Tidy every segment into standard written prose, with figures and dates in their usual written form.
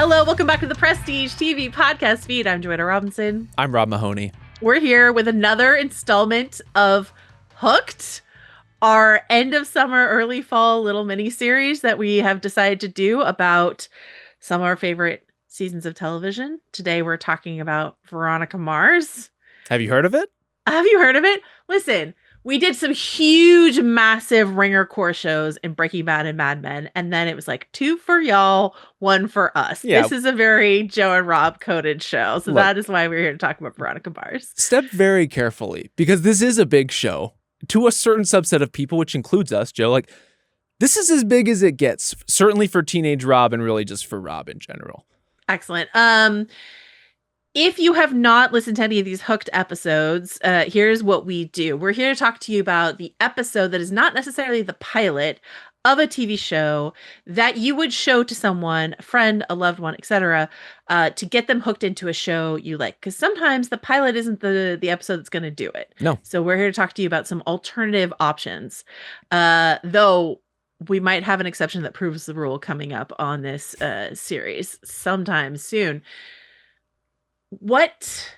Hello, welcome back to the Prestige TV podcast feed. I'm Joanna Robinson. I'm Rob Mahoney. We're here with another installment of Hooked, our end of summer, early fall little mini series that we have decided to do about some of our favorite seasons of television. Today we're talking about Veronica Mars. Have you heard of it? Have you heard of it? Listen, we did some huge, massive ringer core shows in Breaking Bad and Mad Men, and then it was like 2 for y'all, 1 for us. Yeah. This is a very Joe and Rob coded show, so Look, that is why we're here to talk about Veronica Mars. Step very carefully, because this is a big show to a certain subset of people, which includes us, Joe. Like, this is as big as it gets, certainly for teenage Rob and really just for Rob in general. Excellent. If you have not listened to any of these Hooked episodes, here's what we do. We're here to talk to you about the episode that is not necessarily the pilot of a TV show that you would show to someone, a friend, a loved one, etc., to get them hooked into a show you like. Because sometimes the pilot isn't the episode that's going to do it. No. So we're here to talk to you about some alternative options. Though we might have an exception that proves the rule coming up on this series sometime soon. What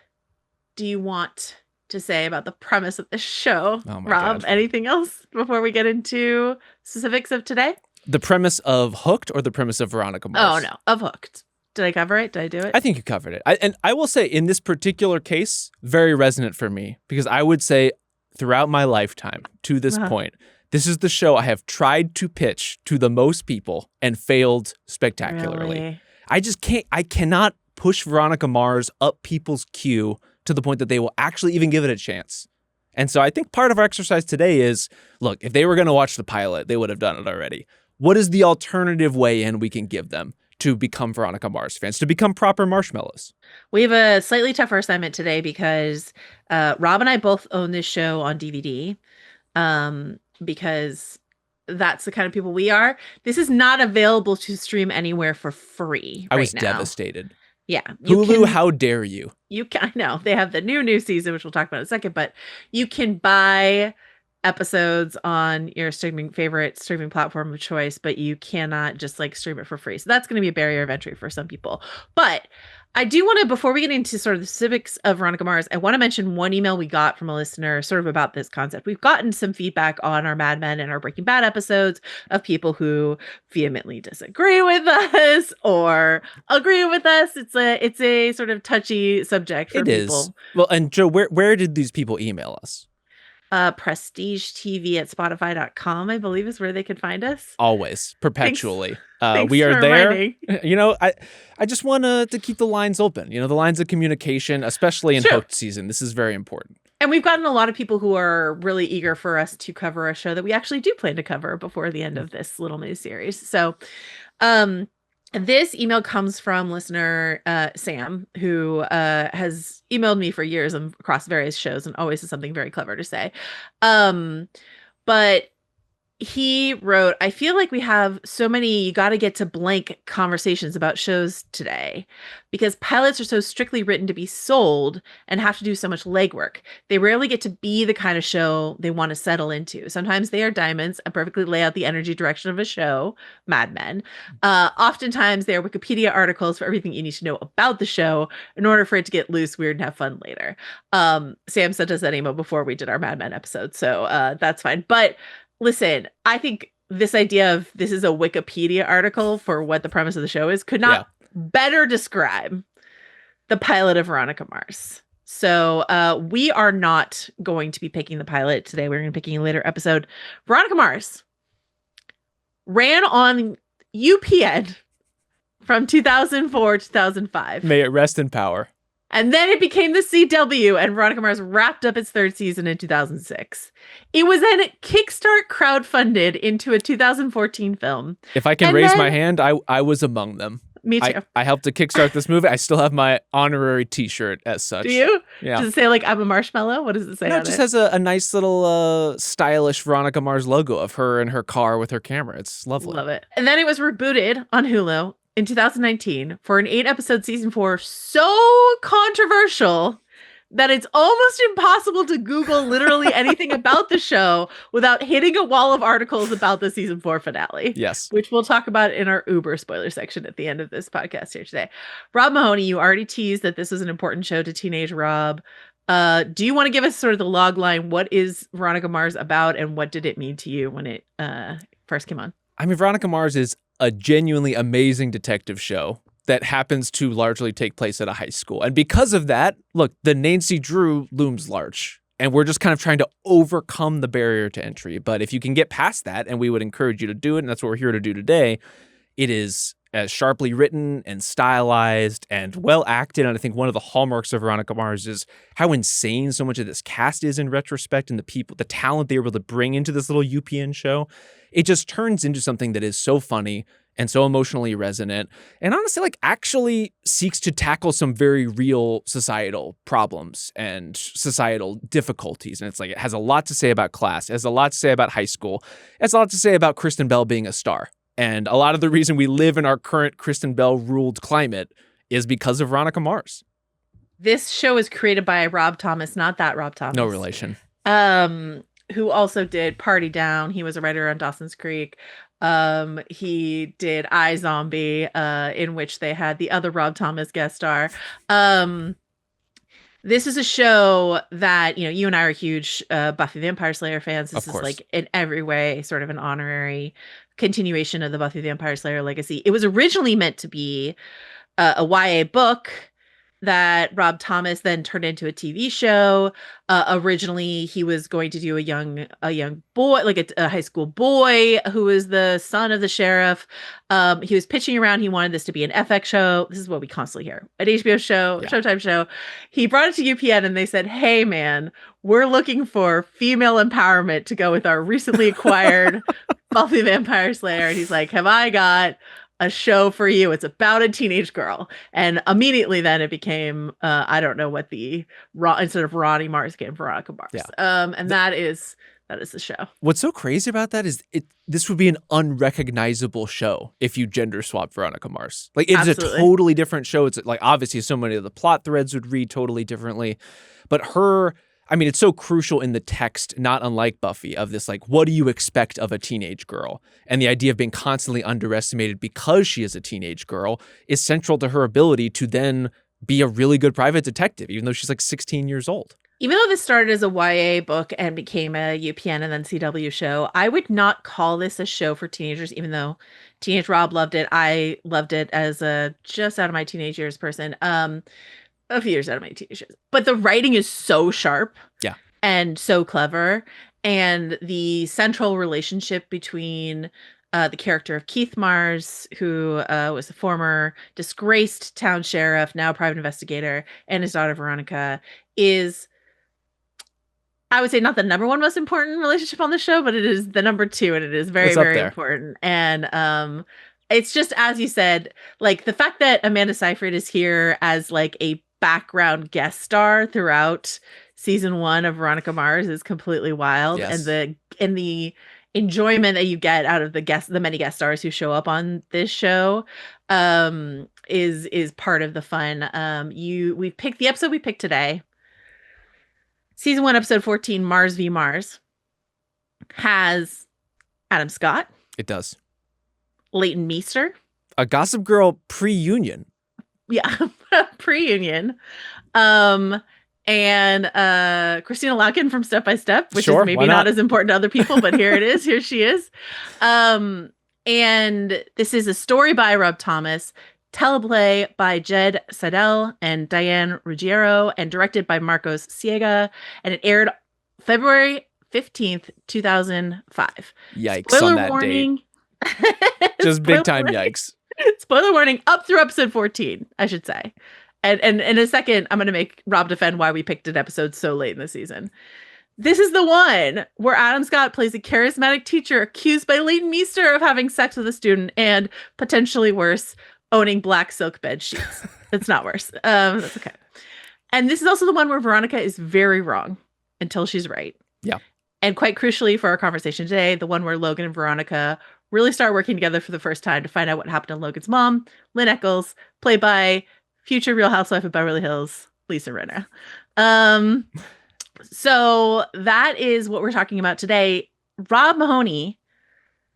do you want to say about the premise of the show, Rob? God. Anything else before we get into specifics of today? The premise of Hooked or the premise of Veronica Mars? Oh, no. Of Hooked. Did I cover it? Did I do it? I think you covered it. And I will say, in this particular case, very resonant for me, because I would say throughout my lifetime to this point, this is the show I have tried to pitch to the most people and failed spectacularly. Really? I cannot push Veronica Mars up people's queue to the point that they will actually even give it a chance. And so I think part of our exercise today is, look, if they were going to watch the pilot, they would have done it already. What is the alternative way in we can give them to become Veronica Mars fans, to become proper marshmallows? We have a slightly tougher assignment today because Rob and I both own this show on DVD because that's the kind of people we are. This is not available to stream anywhere for free I was now. devastated. Yeah. Hulu, how dare you? I know they have the new season, which we'll talk about in a second, but you can buy episodes on your favorite streaming platform of choice, but you cannot just like stream it for free. So that's going to be a barrier of entry for some people. But I do want to, before we get into sort of the civics of Veronica Mars, I want to mention one email we got from a listener sort of about this concept. We've gotten some feedback on our Mad Men and our Breaking Bad episodes of people who vehemently disagree with us or agree with us. It's a sort of touchy subject for people. It is. Well, and Joe, where did these people email us? PrestigeTV@Spotify.com, I believe, is where they could find us. Always, perpetually. Thanks we are there. Reminding. You know, I just want to keep the lines open. You know, the lines of communication, especially in Hooked season. This is very important. And we've gotten a lot of people who are really eager for us to cover a show that we actually do plan to cover before the end of this little mini series. So, this email comes from listener Sam, who has emailed me for years across various shows and always has something very clever to say. But he wrote, I feel like we have so many you got to get to blank conversations about shows today because pilots are so strictly written to be sold and have to do so much legwork. They rarely get to be the kind of show they want to settle into. Sometimes they are diamonds and perfectly lay out the energy direction of a show, Mad Men. Oftentimes they are Wikipedia articles for everything you need to know about the show in order for it to get loose, weird, and have fun later. Sam sent us that email before we did our Mad Men episode, so that's fine. But listen, I think this idea of this is a Wikipedia article for what the premise of the show is could not better describe the pilot of Veronica Mars. So we are not going to be picking the pilot today. We're going to be picking a later episode. Veronica Mars ran on UPN from 2004 to 2005. May it rest in power. And then it became the CW, and Veronica Mars wrapped up its 3rd season in 2006. It was then Kickstart crowdfunded into a 2014 film. If I can raise my hand, I was among them. Me too. I helped to kickstart this movie. I still have my honorary T-shirt as such. Do you? Yeah. Does it say like I'm a marshmallow? What does it say? No, on it just has a nice little stylish Veronica Mars logo of her in her car with her camera. It's lovely. Love it. And then it was rebooted on Hulu in 2019 for an 8-episode season 4 so controversial that it's almost impossible to Google literally anything about the show without hitting a wall of articles about the season 4 finale. Yes. Which we'll talk about in our Uber spoiler section at the end of this podcast here today. Rob Mahoney, you already teased that this was an important show to teenage Rob. Do you want to give us sort of the log line? What is Veronica Mars about, and what did it mean to you when it first came on? I mean, Veronica Mars is a genuinely amazing detective show that happens to largely take place at a high school. And because of that, look, the Nancy Drew looms large. And we're just kind of trying to overcome the barrier to entry. But if you can get past that, and we would encourage you to do it, and that's what we're here to do today, it is as sharply written and stylized and well acted. And I think one of the hallmarks of Veronica Mars is how insane so much of this cast is in retrospect, and the talent they were able to bring into this little UPN show. It just turns into something that is so funny and so emotionally resonant, and honestly, like, actually seeks to tackle some very real societal problems and societal difficulties. And it's like, it has a lot to say about class, it has a lot to say about high school, it has a lot to say about Kristen Bell being a star. And a lot of the reason we live in our current Kristen Bell ruled climate is because of Veronica Mars. This show is created by Rob Thomas, not that Rob Thomas. No relation. Who also did Party Down. He was a writer on Dawson's Creek. He did iZombie, in which they had the other Rob Thomas guest star. This is a show that, you and I are huge Buffy the Vampire Slayer fans. This is like in every way sort of an honorary continuation of the Buffy the Vampire Slayer legacy. It was originally meant to be a YA book that Rob Thomas then turned into a TV show. Originally, he was going to do a young boy, like a high school boy who was the son of the sheriff. He was pitching around. He wanted this to be an FX show. This is what we constantly hear. An HBO show, Showtime show. He brought it to UPN and they said, hey, man, we're looking for female empowerment to go with our recently acquired Buffy the Vampire Slayer. And he's like, have I got a show for you? It's about a teenage girl. And immediately then it became I don't know what instead of Ronnie Mars came Veronica Mars. And that is the show. What's so crazy about that is this would be an unrecognizable show if you gender swap Veronica Mars. Like, it's Absolutely. A totally different show. It's like, obviously so many of the plot threads would read totally differently, but it's so crucial in the text, not unlike Buffy, of this, like, what do you expect of a teenage girl? And the idea of being constantly underestimated because she is a teenage girl is central to her ability to then be a really good private detective, even though she's like 16 years old. Even though this started as a YA book and became a UPN and then CW show, I would not call this a show for teenagers, even though Teenage Rob loved it. I loved it as a just out of my teenage years person. A few years out of my teenage years. But the writing is so sharp. Yeah. And so clever. And the central relationship between the character of Keith Mars, who was a former disgraced town sheriff, now private investigator, and his daughter Veronica, is, I would say, not the number one most important relationship on the show, but it is the number two, and it is very, very important. And it's just, as you said, like, the fact that Amanda Seyfried is here as like a background guest star throughout season 1 of Veronica Mars is completely wild. Yes. And the enjoyment that you get out of the many guest stars who show up on this show is part of the fun. We picked the episode we picked today. Season 1, episode 14, Mars v. Mars, has Adam Scott. It does. Leighton Meester. A Gossip Girl pre-union. Yeah, pre-union. And Christina Lauken from Step by Step, which is maybe not as important to other people, but here it is. Here she is. And this is a story by Rob Thomas, teleplay by Jed Seidel and Diane Ruggiero, and directed by Marcos Siega. And it aired February 15th, 2005. Yikes. Spoiler on that warning. Date. Just big time yikes. Spoiler warning up through episode 14, I should say. And in a second, I'm going to make Rob defend why we picked an episode so late in the season. This is the one where Adam Scott plays a charismatic teacher accused by Leighton Meester of having sex with a student and, potentially worse, owning black silk bed sheets. It's not worse. That's okay. And this is also the one where Veronica is very wrong until she's right. Yeah. And quite crucially for our conversation today, the one where Logan and Veronica really start working together for the first time to find out what happened to Logan's mom, Lynn Eccles, played by future Real Housewife of Beverly Hills, Lisa Rinna. Um, so that is what we're talking about today. Rob Mahoney,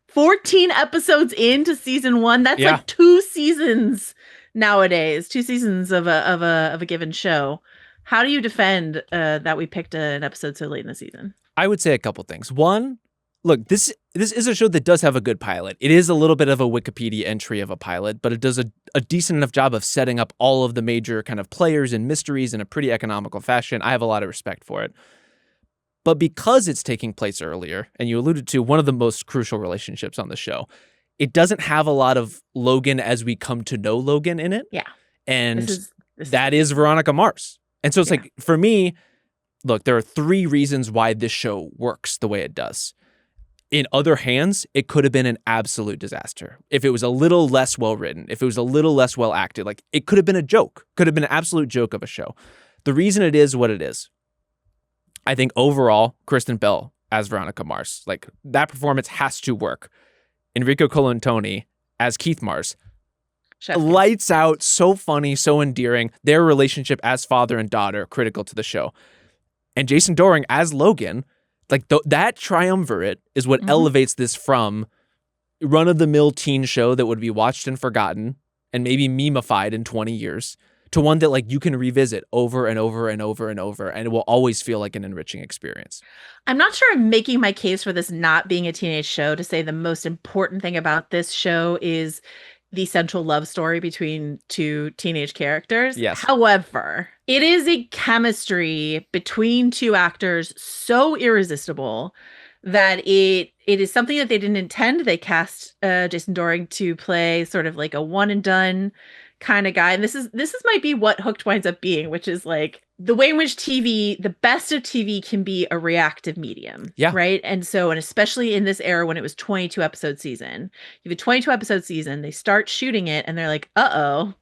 14 episodes into season 1. That's Yeah. like 2 seasons nowadays. 2 seasons of a given show. How do you defend that we picked an episode so late in the season? I would say a couple things. One, look, this is a show that does have a good pilot. It is a little bit of a Wikipedia entry of a pilot, but it does a decent enough job of setting up all of the major kind of players and mysteries in a pretty economical fashion. I have a lot of respect for it. But because it's taking place earlier, and you alluded to one of the most crucial relationships on the show, it doesn't have a lot of Logan as we come to know Logan in it. Yeah. And that is Veronica Mars. And so it's like, for me, look, there are 3 reasons why this show works the way it does. In other hands, it could have been an absolute disaster. If it was a little less well written, if it was a little less well acted, like it could have been a joke, could have been an absolute joke of a show. The reason it is what it is, I think overall, Kristen Bell as Veronica Mars, like that performance has to work. Enrico Colantoni as Keith Mars, lights out, so funny, so endearing. Their relationship as father and daughter, critical to the show. And Jason Dohring as Logan, like that triumvirate is what elevates this from run-of-the-mill teen show that would be watched and forgotten and maybe memeified in 20 years to one that like you can revisit over and over and over and over, and it will always feel like an enriching experience. I'm not sure I'm making my case for this not being a teenage show to say the most important thing about this show is the central love story between 2 teenage characters. Yes. However, it is a chemistry between 2 actors so irresistible that it is something that they didn't intend. They cast Jason Dohring to play sort of like a one and done kind of guy. And this is might be what Hooked winds up being, which is like the way in which TV, the best of TV can be a reactive medium. Yeah. Right. And especially in this era when it was 22 episode season, you have a 22 episode season, they start shooting it and they're like, uh-oh,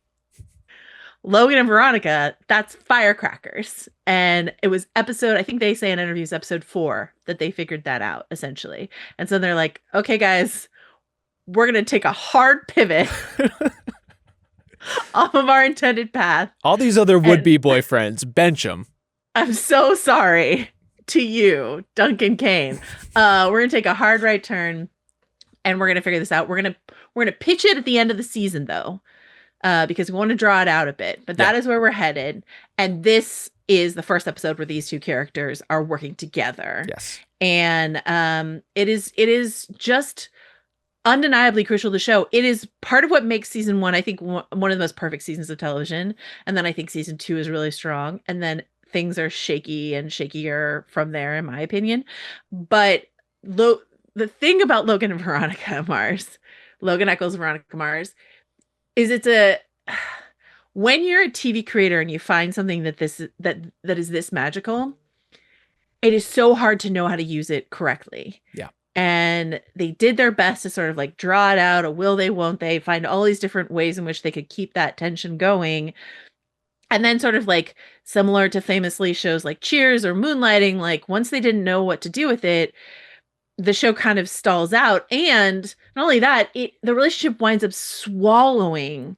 Logan and Veronica, that's firecrackers. And it was I think they say in interviews, episode 4, that they figured that out essentially. And so they're like, okay, guys, we're going to take a hard pivot off of our intended path. All these other would-be boyfriends, bench them. I'm so sorry to you, Duncan Kane. We're going to take a hard right turn and we're going to figure this out. We're going to pitch it at the end of the season though. Because we want to draw it out a bit, but that is where we're headed. And this is the first episode where these 2 characters are working together. Yes. And it is just undeniably crucial to the show. It is part of what makes season 1, I think, one of the most perfect seasons of television. And then I think season 2 is really strong. And then things are shaky and shakier from there, in my opinion. But the thing about Logan Echol's Veronica Mars, is when you're a TV creator and you find something that is this magical, it is so hard to know how to use it correctly. Yeah. And they did their best to sort of like draw it out, a will they, won't they, find all these different ways in which they could keep that tension going. And then sort of like similar to famously shows like Cheers or Moonlighting, like once they didn't know what to do with it, the show kind of stalls out. And not only that, the relationship winds up swallowing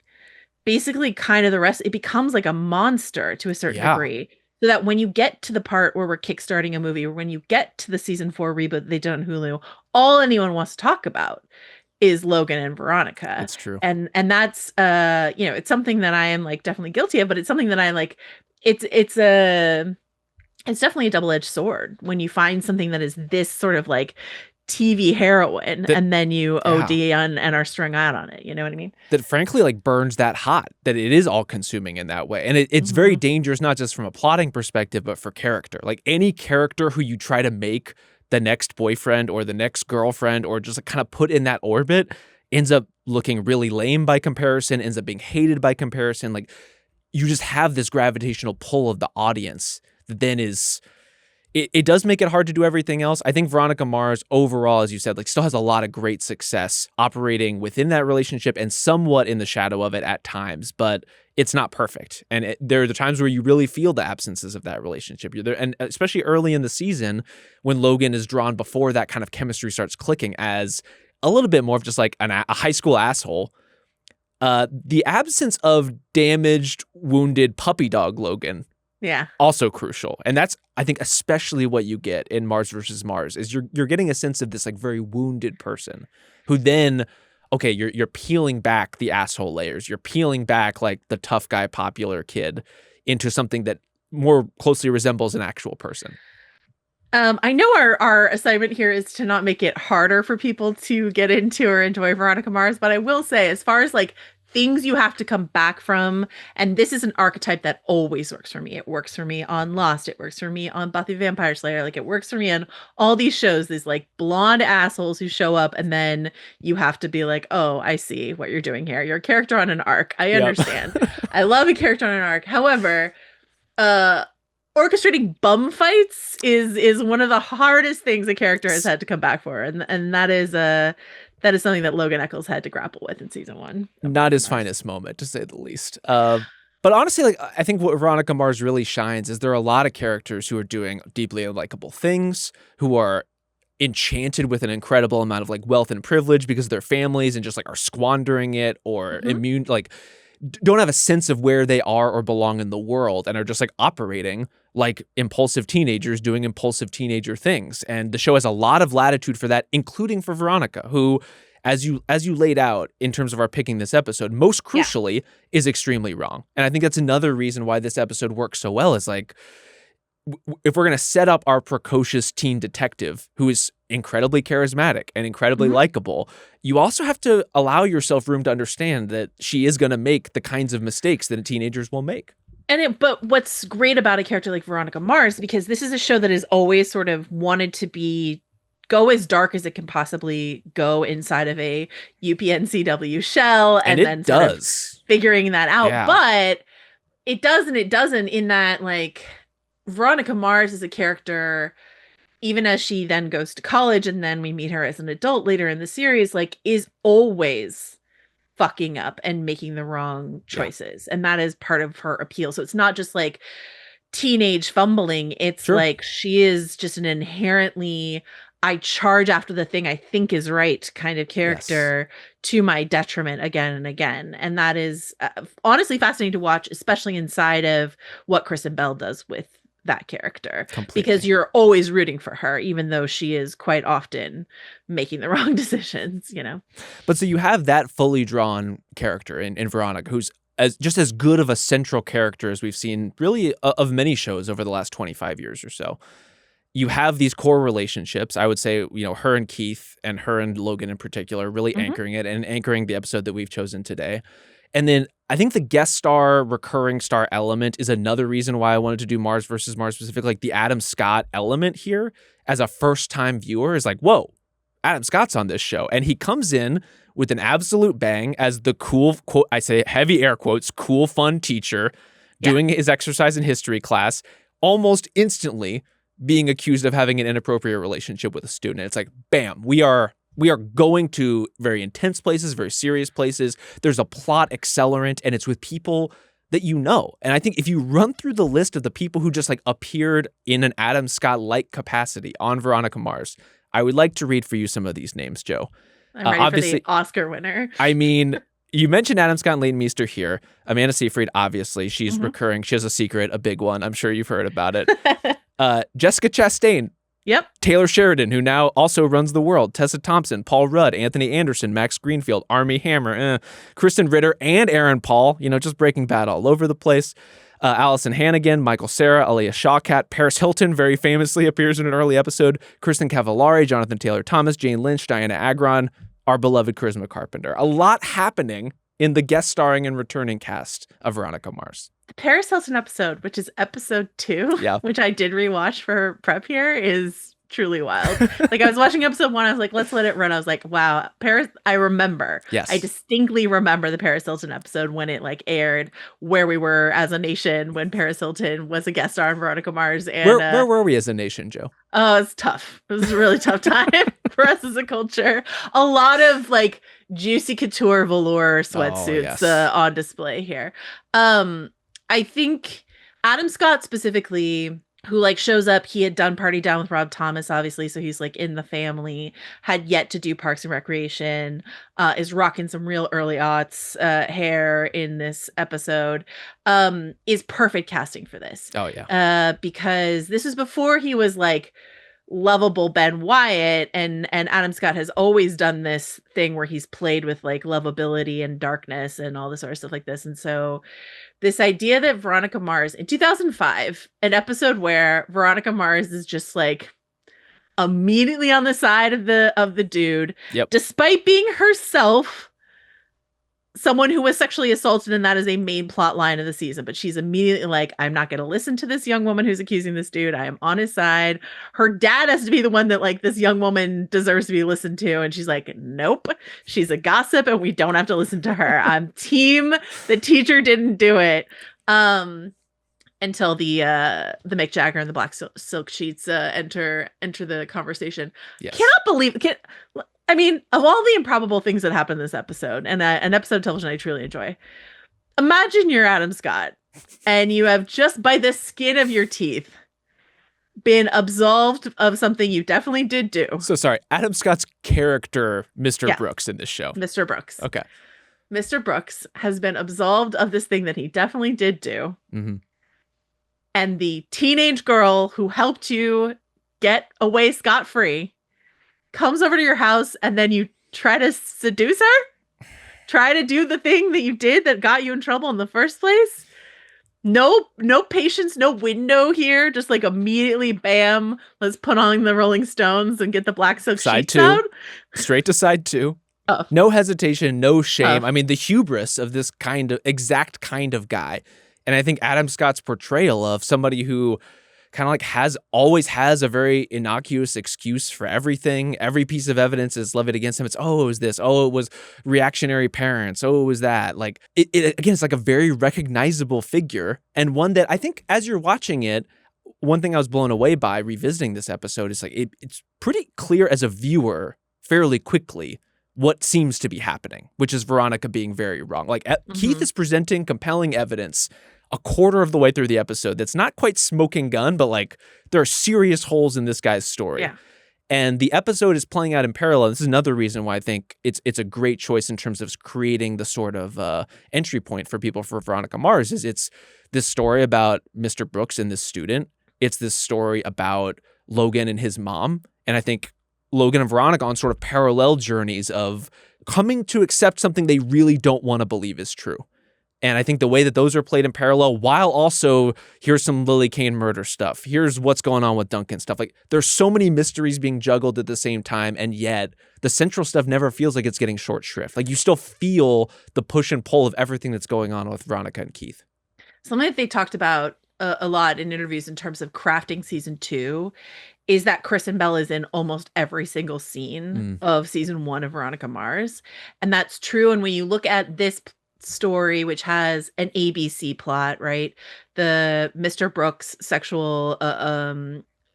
basically kind of the rest. It becomes like a monster to a certain degree. So that when you get to the part where we're kickstarting a movie, or when you get to the season 4 reboot they did on Hulu, all anyone wants to talk about is Logan and Veronica. That's true. And that's it's something that I am like definitely guilty of, but it's something that I like. It's definitely a double-edged sword when you find something that is this sort of like TV heroine and then you OD on and are strung out on it. You know what I mean? That frankly like burns that hot, that it is all consuming in that way. And it's very dangerous, not just from a plotting perspective, but for character. Like any character who you try to make the next boyfriend or the next girlfriend or just like kind of put in that orbit ends up looking really lame by comparison, ends up being hated by comparison. Like you just have this gravitational pull of the audience that then is... It does make it hard to do everything else. I think Veronica Mars overall, as you said, like still has a lot of great success operating within that relationship and somewhat in the shadow of it at times, but it's not perfect. And there are the times where you really feel the absences of that relationship. You're there, and especially early in the season when Logan is drawn before that kind of chemistry starts clicking as a little bit more of just like a high school asshole. The absence of damaged, wounded puppy dog Logan Yeah. also crucial. And that's, I think, especially what you get in Mars versus Mars is you're getting a sense of this like very wounded person who then, okay, you're peeling back the asshole layers. You're peeling back like the tough guy popular kid into something that more closely resembles an actual person. I know our assignment here is to not make it harder for people to get into or enjoy Veronica Mars, but I will say, as far as like things you have to come back from, and this is an archetype that always works for me. It works for me on Lost. It works for me on Buffy the Vampire Slayer. Like it works for me on all these shows. These like blonde assholes who show up, and then you have to be like, oh, I see what you're doing here. You're a character on an arc. I Yep. understand. I love a character on an arc. However, uh orchestrating bum fights is one of the hardest things a character has had to come back for, and that is something that Logan Echolls had to grapple with in season 1 of Not Veronica his Mars. finest moment, to say the least. But honestly, like I think what Veronica Mars really shines is there are a lot of characters who are doing deeply unlikable things, who are enchanted with an incredible amount of like wealth and privilege because of their families and just like are squandering it or Mhm. immune, like don't have a sense of where they are or belong in the world and are just like operating like impulsive teenagers doing impulsive teenager things. And the show has a lot of latitude for that, including for Veronica, who, as you laid out in terms of our picking this episode, most Yeah. crucially is extremely wrong. And I think that's another reason why this episode works so well is like, if we're going to set up our precocious teen detective who is incredibly charismatic and incredibly Mhm. likable, you also have to allow yourself room to understand that she is going to make the kinds of mistakes that teenagers will make. But what's great about a character like Veronica Mars, because this is a show that has always sort of wanted to be go as dark as it can possibly go inside of a UPNCW shell, And and then it sort of does. figuring that out. Yeah. But it does and it doesn't, in that like Veronica Mars is a character, even as she then goes to college and then we meet her as an adult later in the series, like is always fucking up and making the wrong choices. And that is part of her appeal. So it's not just like teenage fumbling. It's Sure. like she is just an inherently I charge after the thing I think is right kind of character to my detriment again and again. And that is honestly fascinating to watch, especially inside of what Kristen Bell does with that character. Completely. Because you're always rooting for her, even though she is quite often making the wrong decisions, you know? But so you have that fully drawn character in Veronica, who's just as good of a central character as we've seen really of many shows over the last 25 years or so. You have these core relationships. I would say, her and Keith and her and Logan in particular really anchoring it and anchoring the episode that we've chosen today. And then I think the guest star, recurring star element is another reason why I wanted to do Mars versus Mars specifically. Like the Adam Scott element here as a first-time viewer is like, whoa, Adam Scott's on this show. And he comes in with an absolute bang as the cool, quote, I say heavy air quotes, cool, fun teacher doing his exercise in history class, almost instantly being accused of having an inappropriate relationship with a student. It's like, bam, we are going to very intense places, very serious places. There's a plot accelerant, and it's with people that you know. And I think if you run through the list of the people who just like appeared in an Adam Scott-like capacity on Veronica Mars, I would like to read for you some of these names, Joe. I'm ready obviously, for the Oscar winner. I mean, you mentioned Adam Scott and Leighton Meester here. Amanda Seyfried, obviously, she's recurring. She has a secret, a big one. I'm sure you've heard about it. Jessica Chastain. Yep. Taylor Sheridan, who now also runs The World. Tessa Thompson, Paul Rudd, Anthony Anderson, Max Greenfield, Armie Hammer, Kristen Ritter, and Aaron Paul. Just Breaking Bad all over the place. Allison Hannigan, Michael Cera, Aaliyah Shawkat, Paris Hilton very famously appears in an early episode. Kristen Cavallari, Jonathan Taylor Thomas, Jane Lynch, Diana Agron, our beloved Charisma Carpenter. A lot happening in the guest starring and returning cast of Veronica Mars. The Paris Hilton episode, which is episode 2, which I did rewatch for prep here, is truly wild. Like I was watching episode 1, I was like, let's let it run. I was like, wow, Paris, I remember. Yes. I distinctly remember the Paris Hilton episode when it like aired, where we were as a nation when Paris Hilton was a guest star on Veronica Mars. And where were we as a nation, Joe? Oh, it's tough. It was a really tough time for us as a culture. A lot of like juicy couture velour sweatsuits on display here. I think Adam Scott specifically who like shows up. He had done Party Down with Rob Thomas, obviously, so he's like in the family, had yet to do Parks and Recreation, is rocking some real early aughts hair in this episode, is perfect casting for this. Oh yeah. Because this was before he was like lovable Ben Wyatt, and Adam Scott has always done this thing where he's played with like lovability and darkness and all this sort of stuff like this. And so this idea that Veronica Mars in 2005, an episode where Veronica Mars is just like immediately on the side of the dude, Yep. despite being herself someone who was sexually assaulted, and that is a main plot line of the season. But she's immediately like, I'm not going to listen to this young woman who's accusing this dude. I am on his side. Her dad has to be the one that like this young woman deserves to be listened to, and she's like, nope, she's a gossip and we don't have to listen to her. I'm team the teacher didn't do it. Until the Mick Jagger and the Black Silk Sheets enter the conversation. Yes. Cannot believe I mean, of all the improbable things that happened in this episode, and an episode of television I truly enjoy, imagine you're Adam Scott and you have just by the skin of your teeth been absolved of something you definitely did do. So sorry, Adam Scott's character, Mr. Brooks, in this show. Mr. Brooks. Okay. Mr. Brooks has been absolved of this thing that he definitely did do. Mm-hmm. And the teenage girl who helped you get away scot-free comes over to your house, and then you try to seduce her? Try to do the thing that you did that got you in trouble in the first place? No patience, no window here. Just like immediately, bam, let's put on the Rolling Stones and get the Black Silk Sheets out. Straight to side two. Oh. No hesitation, no shame. I mean, the hubris of this exact kind of guy. And I think Adam Scott's portrayal of somebody who kind of like always has a very innocuous excuse for everything. Every piece of evidence is levied against him. It's, oh, it was this. Oh, it was reactionary parents. Oh, it was that. Like, again, it's like a very recognizable figure, and one that I think as you're watching it, one thing I was blown away by revisiting this episode is like it's pretty clear as a viewer fairly quickly what seems to be happening, which is Veronica being very wrong. Like Keith is presenting compelling evidence a quarter of the way through the episode that's not quite smoking gun, but like there are serious holes in this guy's story. Yeah. And the episode is playing out in parallel. This is another reason why I think it's a great choice in terms of creating the sort of entry point for people for Veronica Mars. Is it's this story about Mr. Brooks and this student. It's this story about Logan and his mom. And I think Logan and Veronica on sort of parallel journeys of coming to accept something they really don't want to believe is true. And I think the way that those are played in parallel, while also here's some Lily Kane murder stuff, here's what's going on with Duncan stuff. Like there's so many mysteries being juggled at the same time, and yet the central stuff never feels like it's getting short shrift. Like you still feel the push and pull of everything that's going on with Veronica and Keith. Something that they talked about a lot in interviews in terms of crafting season 2 is that Kristen Bell is in almost every single scene of season 1 of Veronica Mars. And that's true. And when you look at this story, which has an ABC plot, right? The Mr. Brooks sexual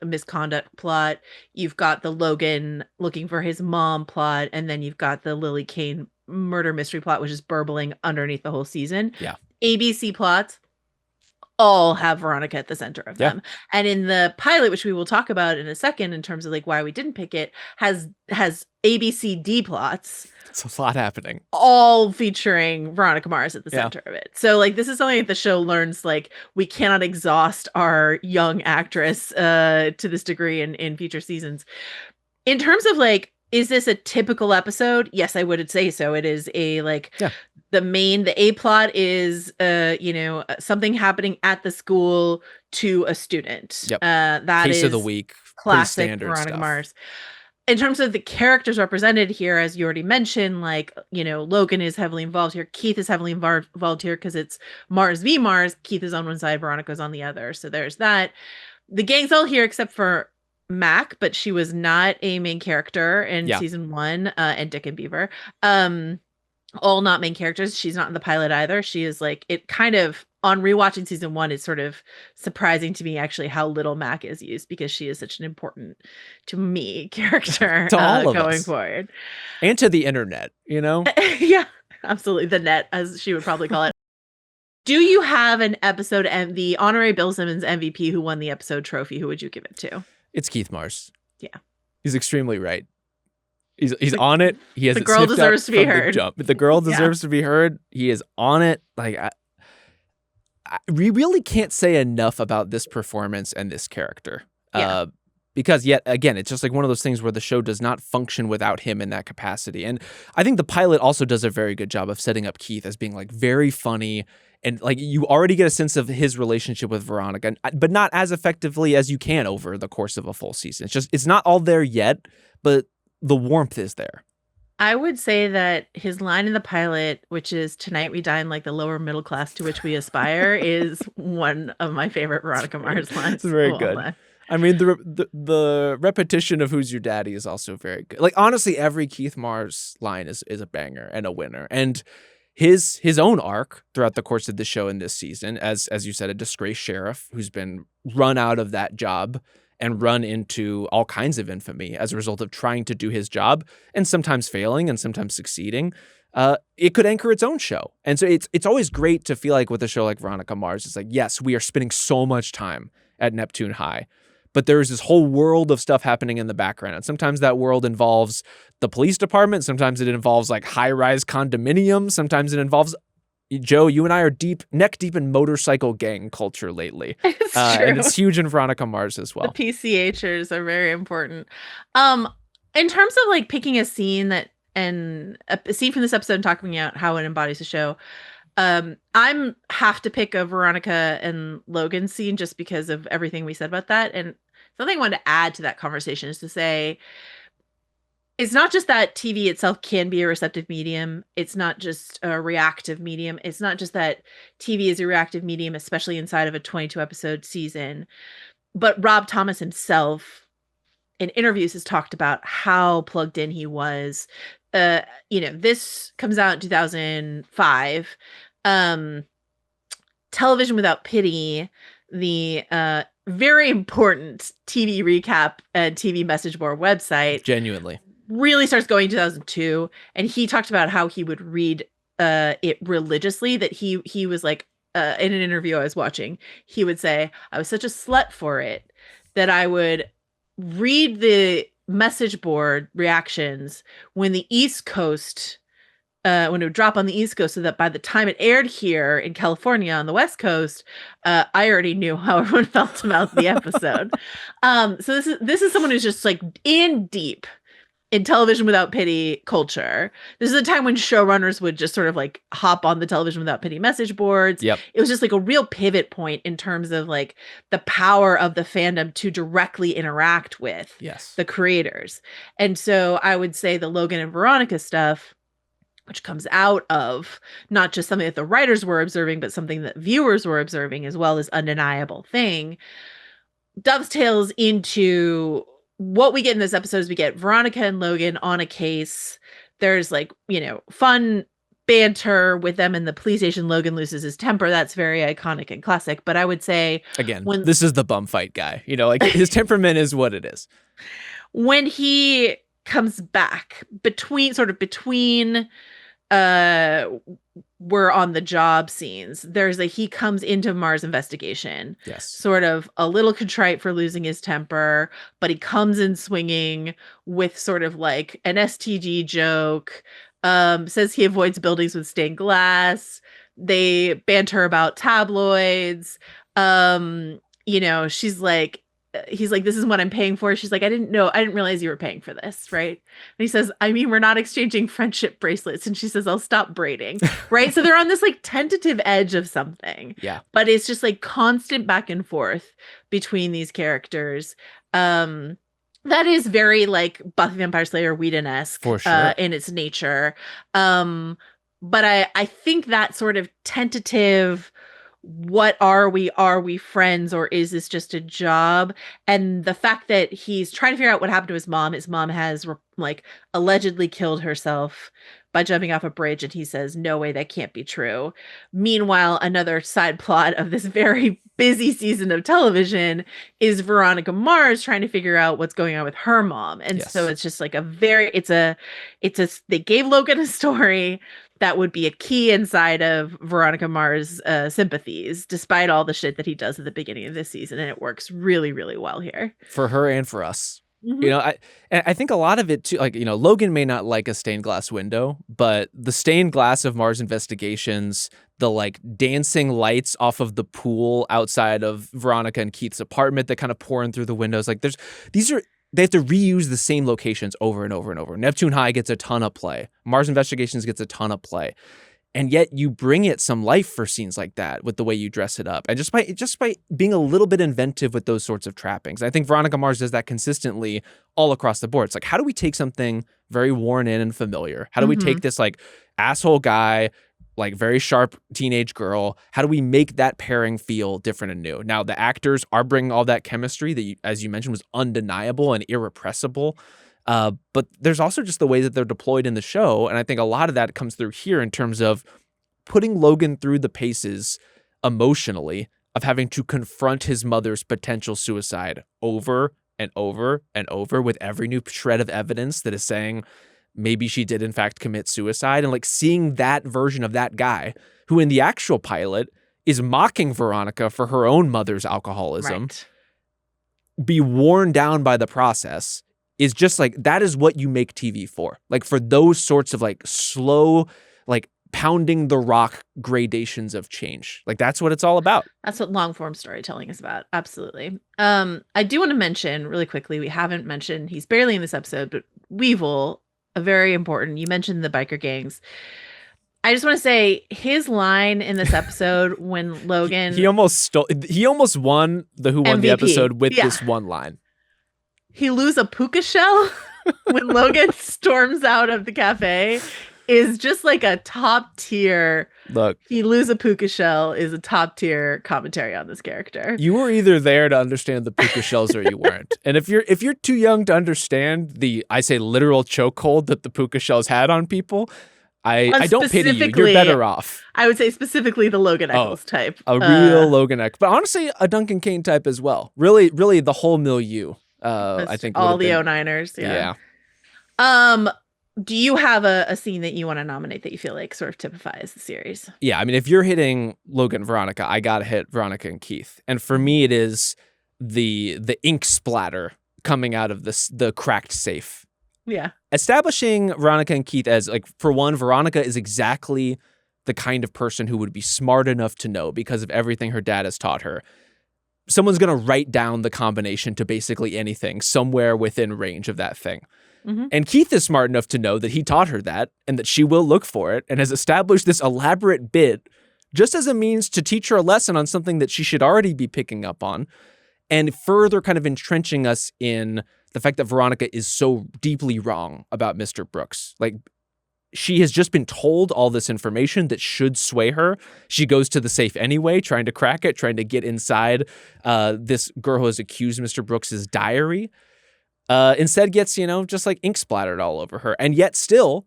misconduct plot. You've got the Logan looking for his mom plot. And then you've got the Lily Kane murder mystery plot, which is burbling underneath the whole season. Yeah. ABC plots all have Veronica at the center of them. And in the pilot, which we will talk about in a second in terms of like why we didn't pick it, has ABCD plots. It's a lot happening. All featuring Veronica Mars at the center of it. So like this is something that the show learns, like we cannot exhaust our young actress to this degree in future seasons. In terms of like, is this a typical episode? Yes, I would say so. It is a like the A plot is something happening at the school to a student. That Case is of the week. Classic Veronica Mars. In terms of the characters represented here, as you already mentioned, like, Logan is heavily involved here. Keith is heavily involved here because it's Mars v. Mars. Keith is on one side, Veronica's on the other. So there's that. The gang's all here except for Mac, but she was not a main character in season 1, and Dick and Beaver. All not main characters. She's not in the pilot either. She is like, it kind of, on rewatching season 1, it's sort of surprising to me actually how little Mac is used, because she is such an important, to me, character to all of going us. Forward. And to the internet, Yeah, absolutely. The net, as she would probably call it. Do you have an episode and the honorary Bill Simmons MVP who won the episode trophy? Who would you give it to? It's Keith Mars. Yeah. He's extremely right. He's on it. He has The it girl sniffed out deserves to be from the heard. jump. The girl Yeah. deserves to be heard. He is on it. Like we really can't say enough about this performance and this character. Yeah. Because yet again, it's just like one of those things where the show does not function without him in that capacity. And I think the pilot also does a very good job of setting up Keith as being like very funny. And like you already get a sense of his relationship with Veronica, but not as effectively as you can over the course of a full season. It's not all there yet, but the warmth is there. I would say that his line in the pilot, which is "Tonight we dine like the lower middle class to which we aspire," is one of my favorite Veronica Mars lines. It's very good. I mean, the repetition of "Who's your daddy" is also very good. Like honestly, every Keith Mars line is a banger and a winner. And his own arc throughout the course of the show in this season, as you said, a disgraced sheriff who's been run out of that job and run into all kinds of infamy as a result of trying to do his job and sometimes failing and sometimes succeeding. It could anchor its own show. And so it's always great to feel like with a show like Veronica Mars, it's like, yes, we are spending so much time at Neptune High, but there's this whole world of stuff happening in the background. And sometimes that world involves the police department. Sometimes it involves like high-rise condominiums. Sometimes it involves, Joe, you and I are neck deep in motorcycle gang culture lately. It's true. And it's huge in Veronica Mars as well. The PCHers are very important. In terms of like picking a scene and a scene from this episode and talking about how it embodies the show, I'm have to pick a Veronica and Logan scene just because of everything we said about that. And something I wanted to add to that conversation is to say, it's not just that TV itself can be a receptive medium. It's not just a reactive medium. It's not just that TV is a reactive medium, especially inside of a 22 episode season. But Rob Thomas himself in interviews has talked about how plugged in he was. This comes out in 2005. Television Without Pity, the very important TV recap and TV message board website, genuinely really starts going in 2002. And he talked about how he would read it religiously, that he was like, in an interview I was watching, he would say, I was such a slut for it that I would read the message board reactions when the East Coast, when it would drop on the East Coast, so that by the time it aired here in California on the West Coast, I already knew how everyone felt about the episode. So this is someone who's just like in deep in Television Without Pity culture. This is a time when showrunners would just sort of like hop on the Television Without Pity message boards. Yep. It was just like a real pivot point in terms of like the power of the fandom to directly interact with the creators. And so I would say the Logan and Veronica stuff, which comes out of not just something that the writers were observing, but something that viewers were observing as well as undeniable thing, dovetails into what we get in this episode. Is we get Veronica and Logan on a case. There's like, fun banter with them in the police station. Logan loses his temper. That's very iconic and classic. But I would say, again, this is the bum fight guy, like his temperament is what it is. When he comes back between we're on the job scenes, he comes into Mars investigation, sort of a little contrite for losing his temper, but he comes in swinging with sort of like an STG joke, says he avoids buildings with stained glass. They banter about tabloids. She's like, he's like, this is what I'm paying for. She's like, I didn't realize you were paying for this, right? And he says, I mean, we're not exchanging friendship bracelets. And she says, I'll stop braiding, right? So they're on this like tentative edge of something. Yeah. But it's just like constant back and forth between these characters. That is very like Buffy Vampire Slayer Whedon-esque for sure. In its nature. But I think that sort of tentative, what are we? Are we friends, or is this just a job? And the fact that he's trying to figure out what happened to his mom. His mom has like allegedly killed herself. by jumping off a bridge, and he says, "No way, that can't be true." Meanwhile, another side plot of this very busy season of television is Veronica Mars trying to figure out what's going on with her mom. And so Yes. it's just like they gave Logan a story that would be a key inside of Veronica Mars' sympathies, despite all the shit that he does at the beginning of this season. And it works really, really well here. For her and for us. You Hmm. know, I think a lot of it too, like, you know, Logan may not like a stained glass window, but the stained glass of Mars Investigations, the like dancing lights off of the pool outside of Veronica and Keith's apartment that kind of pouring through the windows, like they have to reuse the same locations over and over and over. Neptune High gets a ton of play. Mars Investigations gets a ton of play. And yet you bring it some life for scenes like that with the way you dress it up. And just by being a little bit inventive with those sorts of trappings. I think Veronica Mars does that consistently all across the board. It's like, how do we take something very worn in and familiar? How do we take this like asshole guy, like very sharp teenage girl? How do we make that pairing feel different and new? Now, the actors are bringing all that chemistry that, as you mentioned, was undeniable and irrepressible. But there's also just the way that they're deployed in the show. And I think a lot of that comes through here in terms of putting Logan through the paces emotionally of having to confront his mother's potential suicide over and over and over with every new shred of evidence that is saying maybe she did in fact commit suicide. And like seeing that version of that guy who in the actual pilot is mocking Veronica for her own mother's alcoholism, Right. be worn down by the process is just like, that is what you make TV for. Like for those sorts of like slow, like pounding the rock gradations of change. Like that's what it's all about. That's what long form storytelling is about. Absolutely. I do want to mention really quickly, we haven't mentioned, he's barely in this episode, but Weevil, a very important, you mentioned the biker gangs. I just want to say his line in this episode when Logan He almost won the Who Won the MVP. Episode with Yeah. this one line. He lose a puka shell when Logan storms out of the cafe is just like a top tier. Look, He lose a puka shell is a top tier commentary on this character. you were either there to understand the puka shells or you weren't. And if you're too young to understand the, I say, literal chokehold that the puka shells had on people, I don't pity you. You're better off. I would say specifically the Logan Eccles type. A real Logan Eccles. But honestly, a Duncan Cain type as well. Really, really the whole milieu. I think all the 09ers. Yeah. Do you have a scene that you want to nominate that you feel like sort of typifies the series? Yeah. I mean, if you're hitting Logan and Veronica, I got to hit Veronica and Keith. And for me, it is the ink splatter coming out of the cracked safe. Yeah. Establishing Veronica and Keith as, like, for one, Veronica is exactly the kind of person who would be smart enough to know, because of everything her dad has taught her, someone's going to write down the combination to basically anything somewhere within range of that thing. Mm-hmm. And Keith is smart enough to know that he taught her that and that she will look for it, and has established this elaborate bit just as a means to teach her a lesson on something that she should already be picking up on, and further kind of entrenching us in the fact that Veronica is so deeply wrong about Mr. Brooks. Like, she has just been told all this information that should sway her. She goes to the safe anyway, trying to crack it, trying to get inside this girl who has accused Mr. Brooks's diary. Instead gets, just like ink splattered all over her, and yet still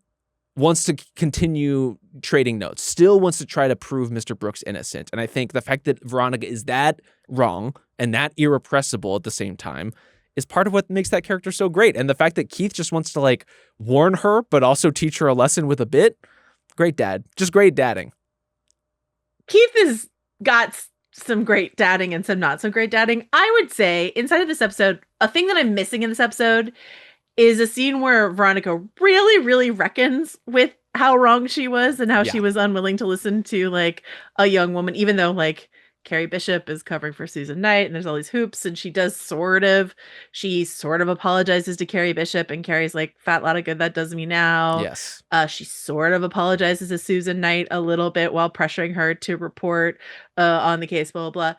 wants to continue trading notes, still wants to try to prove Mr. Brooks innocent. And I think the fact that Veronica is that wrong and that irrepressible at the same time is part of what makes that character so great. And the fact that Keith just wants to like warn her, but also teach her a lesson with a bit. Great dad. Just great dadding. Keith has got some great dadding and some not so great dadding. I would say inside of this episode, a thing that I'm missing in this episode is a scene where Veronica really, really reckons with how wrong she was and how she was unwilling to listen to like a young woman, even though like Carrie Bishop is covering for Susan Knight and there's all these hoops, and she sort of apologizes to Carrie Bishop, and Carrie's like, fat lot of good that does me now. Yes. She sort of apologizes to Susan Knight a little bit while pressuring her to report on the case, blah, blah, blah.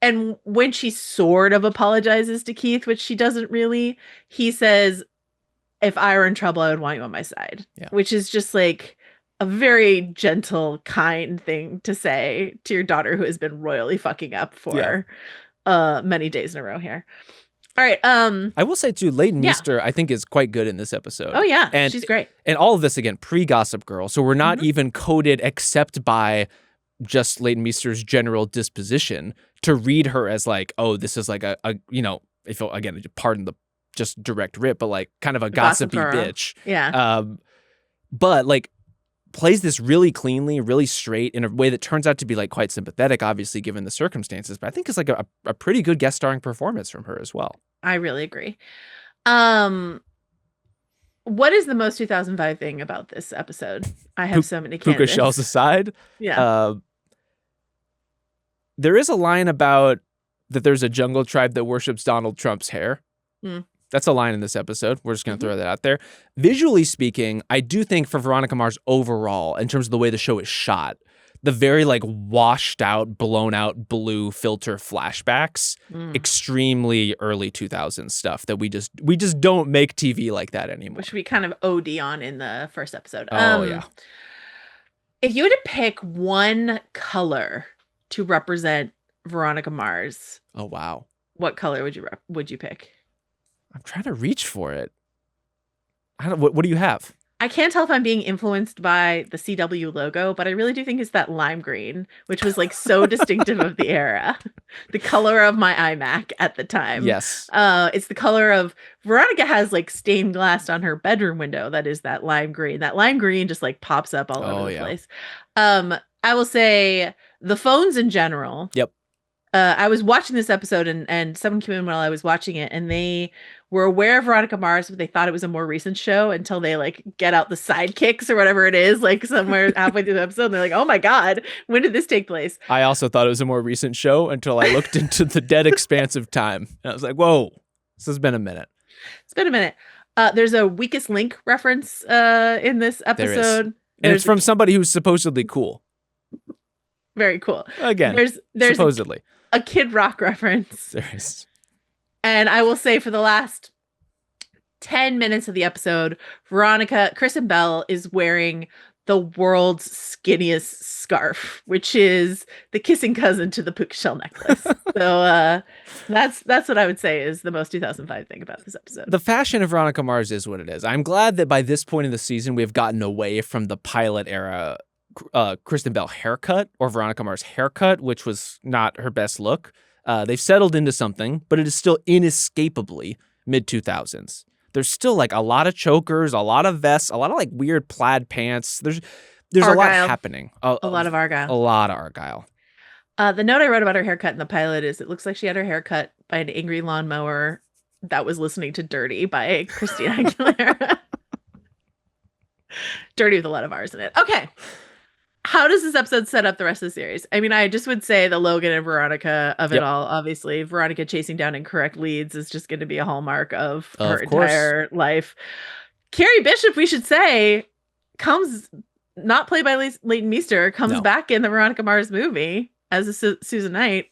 And when she sort of apologizes to Keith, which she doesn't really, he says, if I were in trouble, I would want you on my side, which is just like a very gentle, kind thing to say to your daughter who has been royally fucking up for many days in a row here. All right. I will say too, Leighton Yeah. Meester I think is quite good in this episode. Oh yeah, and she's great. And all of this again pre-Gossip Girl, so we're not Mhm. even coded except by just Leighton Meester's general disposition to read her as like, oh, this is like a if again, pardon the just direct rip, but like kind of a Gossip gossipy Girl. bitch. Yeah. But like plays this really cleanly, really straight in a way that turns out to be like quite sympathetic, obviously given the circumstances. But I think it's like a pretty good guest starring performance from her as well. I really agree. What is the most 2005 thing about this episode? I have so many Puka candidates. shells aside, Yeah. there is a line about that there's a jungle tribe that worships Donald Trump's hair. Mm. That's a line in this episode. We're just going to Mhm. throw that out there. Visually speaking, I do think for Veronica Mars overall, in terms of the way the show is shot, the very like washed out, blown out blue filter flashbacks, extremely early 2000s stuff that we just don't make TV like that anymore. Which we kind of OD on in the first episode. Oh, yeah. If you were to pick one color to represent Veronica Mars, Oh, wow. what color would you pick? I'm trying to reach for it. What do you have? I can't tell if I'm being influenced by the CW logo, but I really do think it's that lime green, which was like so distinctive of the era. The color of my iMac at the time. Yes. It's the color of Veronica has like stained glass on her bedroom window. That is that lime green. That lime green just like pops up all over the place. I will say the phones in general. Yep. I was watching this episode and someone came in while I was watching it and they were aware of Veronica Mars, but they thought it was a more recent show until they like get out the sidekicks or whatever it is, like somewhere halfway through the episode. And they're like, oh my God, when did this take place? I also thought it was a more recent show until I looked into the dead expanse of time. And I was like, whoa, this has been a minute. It's been a minute. There's a weakest link reference in this episode. And it's from somebody who's supposedly cool. Very cool. Again, there's supposedly. A Kid Rock reference. There is. And I will say for the last 10 minutes of the episode, Kristen Bell is wearing the world's skinniest scarf, which is the kissing cousin to the puka shell necklace. So that's what I would say is the most 2005 thing about this episode. The fashion of Veronica Mars is what it is. I'm glad that by this point in the season, we have gotten away from the pilot era Kristen Bell haircut or Veronica Mars haircut, which was not her best look. They've settled into something, but it is still inescapably mid-2000s. There's still like a lot of chokers, a lot of vests, a lot of like weird plaid pants. There's a lot happening. A lot of Argyle. A lot of Argyle. The note I wrote about her haircut in the pilot is it looks like she had her haircut by an angry lawnmower that was listening to Dirty by Christina Aguilera. Dirty with a lot of R's in it. Okay. How does this episode set up the rest of the series? I mean, I just would say the Logan and Veronica of it all. Obviously, Veronica chasing down incorrect leads is just going to be a hallmark of her entire life. Carrie Bishop, we should say, comes not played by Leighton Meester, comes back in the Veronica Mars movie as a Susan Knight.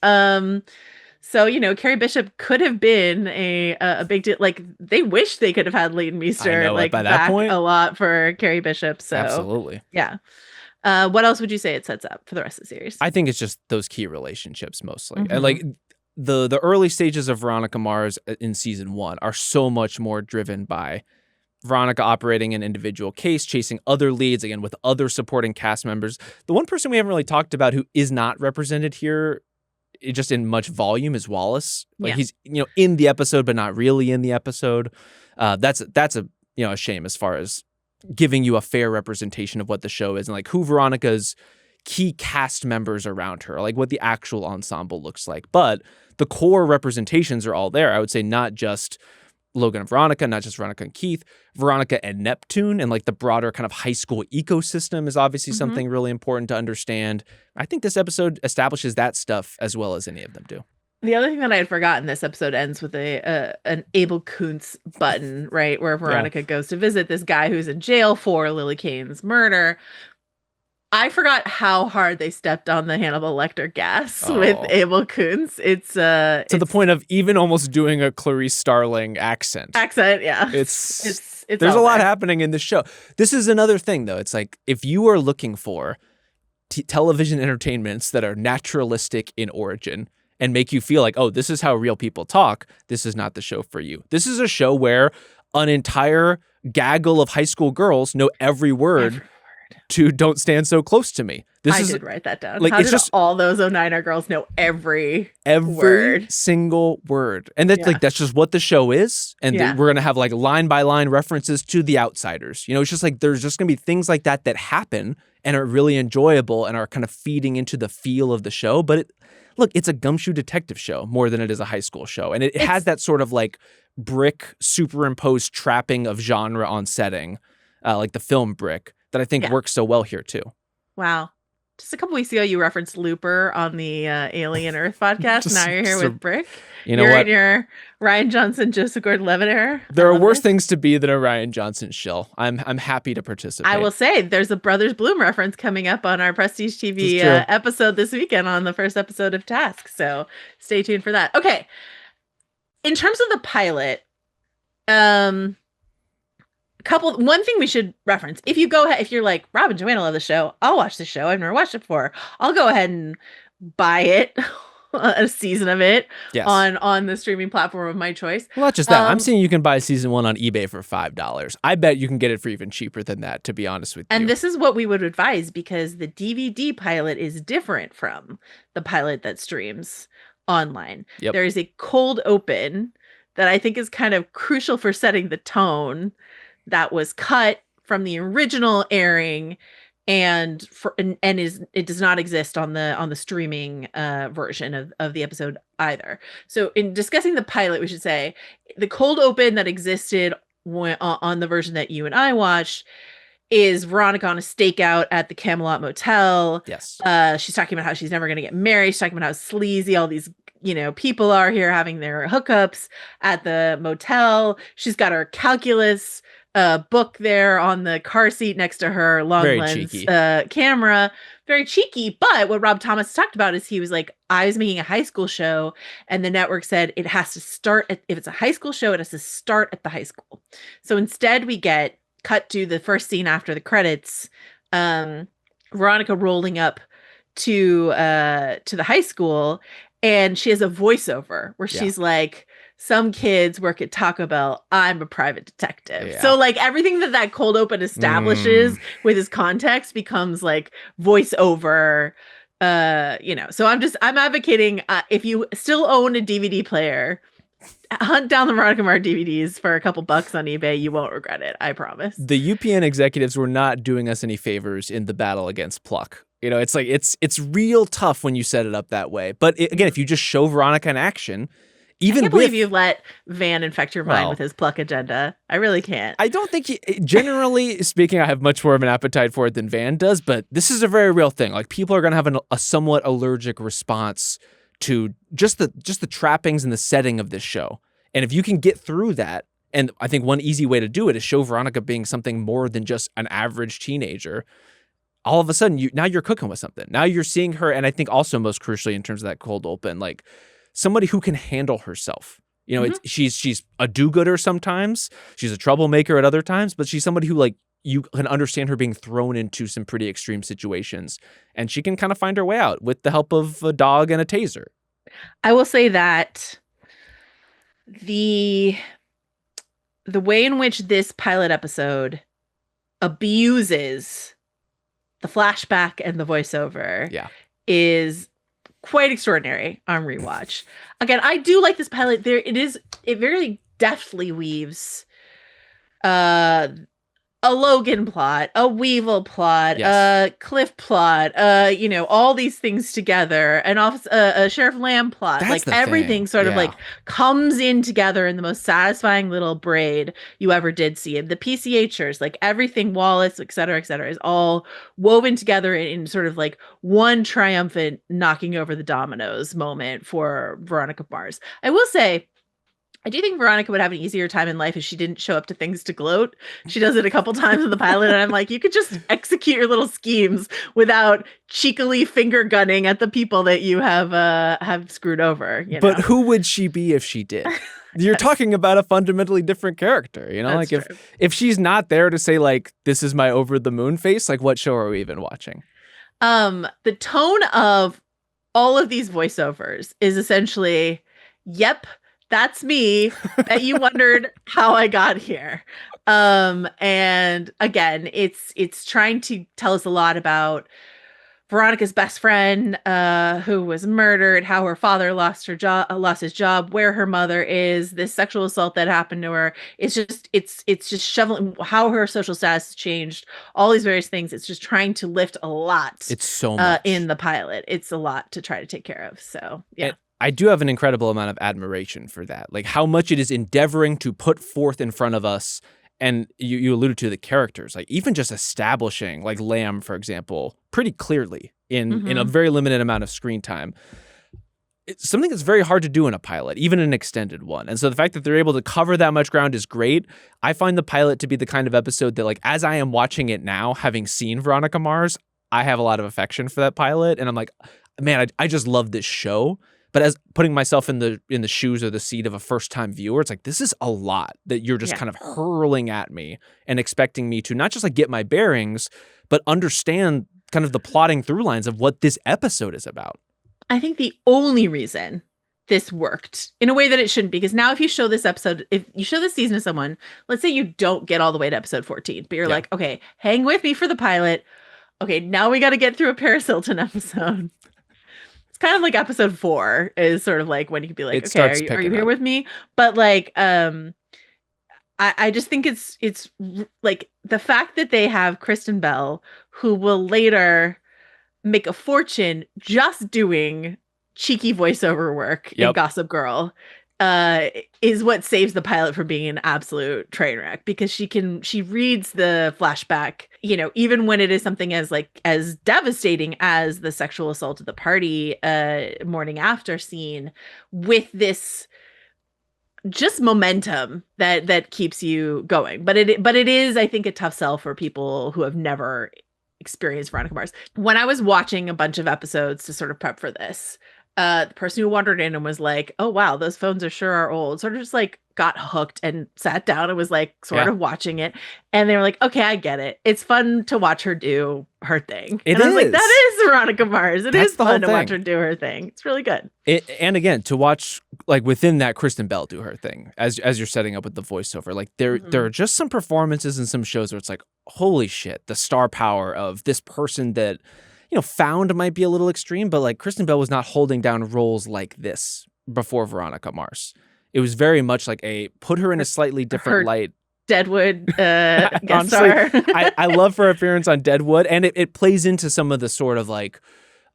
So, you know, Carrie Bishop could have been a big deal. Like, they wish they could have had Leighton Meester like by that point a lot for Carrie Bishop. So, absolutely, yeah. What else would you say it sets up for the rest of the series? I think it's just those key relationships mostly. And like the early stages of Veronica Mars in season 1 are so much more driven by Veronica operating an individual case, chasing other leads, again, with other supporting cast members. The one person we haven't really talked about who is not represented here just in much volume is Wallace. Like he's, you know, in the episode, but not really in the episode. That's a, you know, a shame as far as giving you a fair representation of what the show is and like who Veronica's key cast members around her, like what the actual ensemble looks like. But the core representations are all there. I would say not just Logan and Veronica, not just Veronica and Keith, Veronica and Neptune, and like the broader kind of high school ecosystem is obviously something really important to understand. I think this episode establishes that stuff as well as any of them do. The other thing that I had forgotten, this episode ends with an Abel Kuntz button, right? Where Veronica goes to visit this guy who's in jail for Lily Kane's murder. I forgot how hard they stepped on the Hannibal Lecter gas with Abel Kuntz. It's to the point of even almost doing a Clarice Starling accent. Yeah. It's there's a lot happening in this show. This is another thing, though. It's like if you are looking for television entertainments that are naturalistic in origin and make you feel like, oh, this is how real people talk. This is not the show for you. This is a show where an entire gaggle of high school girls know every word to Don't Stand So Close to Me. I did write that down. Like, how it's did just all those 09er girls know every word? single word. And that's like, that's just what the show is. And we're going to have like line by line references to The Outsiders. You know, it's just like, there's just going to be things like that that happen and are really enjoyable and are kind of feeding into the feel of the show. But look, it's a gumshoe detective show more than it is a high school show. And it has that sort of like Brick superimposed trapping of genre on setting, like the film Brick, that I think works so well here too. Wow. Just a couple weeks ago, you referenced Looper on the Alien Earth podcast. Now you're here with Brick. You know what? You're in your Ryan Johnson, Joseph Gordon-Levitt era. There are worse things to be than a Ryan Johnson shill. I'm happy to participate. I will say there's a Brothers Bloom reference coming up on our Prestige TV episode this weekend on the first episode of Task. So stay tuned for that. Okay. In terms of the pilot, one thing we should reference. If you go ahead, if you're like, Rob and Joanna love the show, I'll watch the show. I've never watched it before. I'll go ahead and buy it, a season of it on the streaming platform of my choice. Well, not just that. I'm seeing you can buy season 1 on eBay for $5. I bet you can get it for even cheaper than that, to be honest with you. And this is what we would advise, because the DVD pilot is different from the pilot that streams online. Yep. There is a cold open that I think is kind of crucial for setting the tone, that was cut from the original airing, and it does not exist on the streaming version of the episode either. So in discussing the pilot, we should say the cold open that existed on the version that you and I watched is Veronica on a stakeout at the Camelot Motel. Yes. She's talking about how she's never going to get married. She's talking about how sleazy all these people are here having their hookups at the motel. She's got her calculus book there on the car seat next to her long lens camera. Very cheeky. But what Rob Thomas talked about is he was like, I was making a high school show, and the network said it has to start if it's a high school show, it has to start at the high school. So instead we get cut to the first scene after the credits, Veronica rolling up to the high school, and she has a voiceover where she's like, some kids work at Taco Bell. I'm a private detective. Yeah. So like everything that cold open establishes with his context becomes like voiceover, so I'm advocating, if you still own a DVD player, hunt down the Veronica Mars DVDs for a couple bucks on eBay. You won't regret it. I promise. The UPN executives were not doing us any favors in the battle against Pluck. It's like, it's real tough when you set it up that way. But again, if you just show Veronica in action, I can't believe you let Van infect your mind with his Pluck agenda. I really can't. I don't think generally speaking, I have much more of an appetite for it than Van does, but this is a very real thing. Like, people are going to have a somewhat allergic response to just the trappings and the setting of this show. And if you can get through that, and I think one easy way to do it is show Veronica being something more than just an average teenager. All of a sudden, now you're cooking with something. Now you're seeing her, and I think also most crucially in terms of that cold open, like, somebody who can handle herself. She's a do-gooder sometimes. She's a troublemaker at other times, but she's somebody who, like, you can understand her being thrown into some pretty extreme situations, and she can kind of find her way out with the help of a dog and a taser. I will say that the way in which this pilot episode abuses the flashback and the voiceover is quite extraordinary on rewatch. Again, I do like this pilot. It very deftly weaves a Logan plot, a Weevil plot, a Cliff plot, all these things together, and a Sheriff Lamb plot. That's like everything sort of like comes in together in the most satisfying little braid you ever did see. And the PCHers, like everything, Wallace, et cetera, is all woven together in sort of like one triumphant knocking over the dominoes moment for Veronica Mars. I will say, I do think Veronica would have an easier time in life if she didn't show up to things to gloat. She does it a couple times in the pilot, and I'm like, you could just execute your little schemes without cheekily finger gunning at the people that you have screwed over. But who would she be if she did? You're talking about a fundamentally different character, That's like true. if she's not there to say, like, this is my over the moon face, like, what show are we even watching? The tone of all of these voiceovers is essentially, yep, that's me. Bet you wondered how I got here. And again, it's trying to tell us a lot about Veronica's best friend, who was murdered, how her father lost his job, where her mother is, this sexual assault that happened to her. It's just shoveling how her social status has changed, all these various things. It's just trying to lift a lot. It's so much in the pilot. It's a lot to try to take care of. So yeah. And I do have an incredible amount of admiration for that. Like how much it is endeavoring to put forth in front of us. And you alluded to the characters, like even just establishing like Lamb, for example, pretty clearly in a very limited amount of screen time. It's something that's very hard to do in a pilot, even an extended one. And so the fact that they're able to cover that much ground is great. I find the pilot to be the kind of episode that, like, as I am watching it now, having seen Veronica Mars, I have a lot of affection for that pilot. And I'm like, man, I just love this show. But as putting myself in the shoes or the seat of a first-time viewer, it's like, this is a lot that you're just kind of hurling at me and expecting me to not just like get my bearings, but understand kind of the plotting through lines of what this episode is about. I think the only reason this worked in a way that it shouldn't, because now if you show this episode, if you show this season to someone, let's say you don't get all the way to episode 14, but you're like, okay, hang with me for the pilot. Okay, now we got to get through a Paris Hilton episode. It's kind of like episode 4 is sort of like when you can be like, okay, are you here with me? But like, I just think it's like the fact that they have Kristen Bell, who will later make a fortune just doing cheeky voiceover work in Gossip Girl, is what saves the pilot from being an absolute train wreck, because she reads the flashback, you know, even when it is something as devastating as the sexual assault at the party morning after scene, with this just momentum that keeps you going. But it is, I think, a tough sell for people who have never experienced Veronica Mars. When I was watching a bunch of episodes to sort of prep for this, the person who wandered in and was like, oh wow, those phones are old, sort of just like got hooked and sat down and was like sort of watching it, and they were like, okay, I get it, it's fun to watch her do her thing. I was like, that is Veronica Mars. That's is fun to watch her do her thing. It's really good. And again, to watch like within that Kristen Bell do her thing as you're setting up with the voiceover, like there are just some performances in some shows where it's like, holy shit, the star power of this person that, you know, found might be a little extreme, but like Kristen Bell was not holding down roles like this before Veronica Mars. It was very much like a put her in a slightly different light. Deadwood guest Honestly, star. I love her appearance on Deadwood, and it plays into some of the sort of like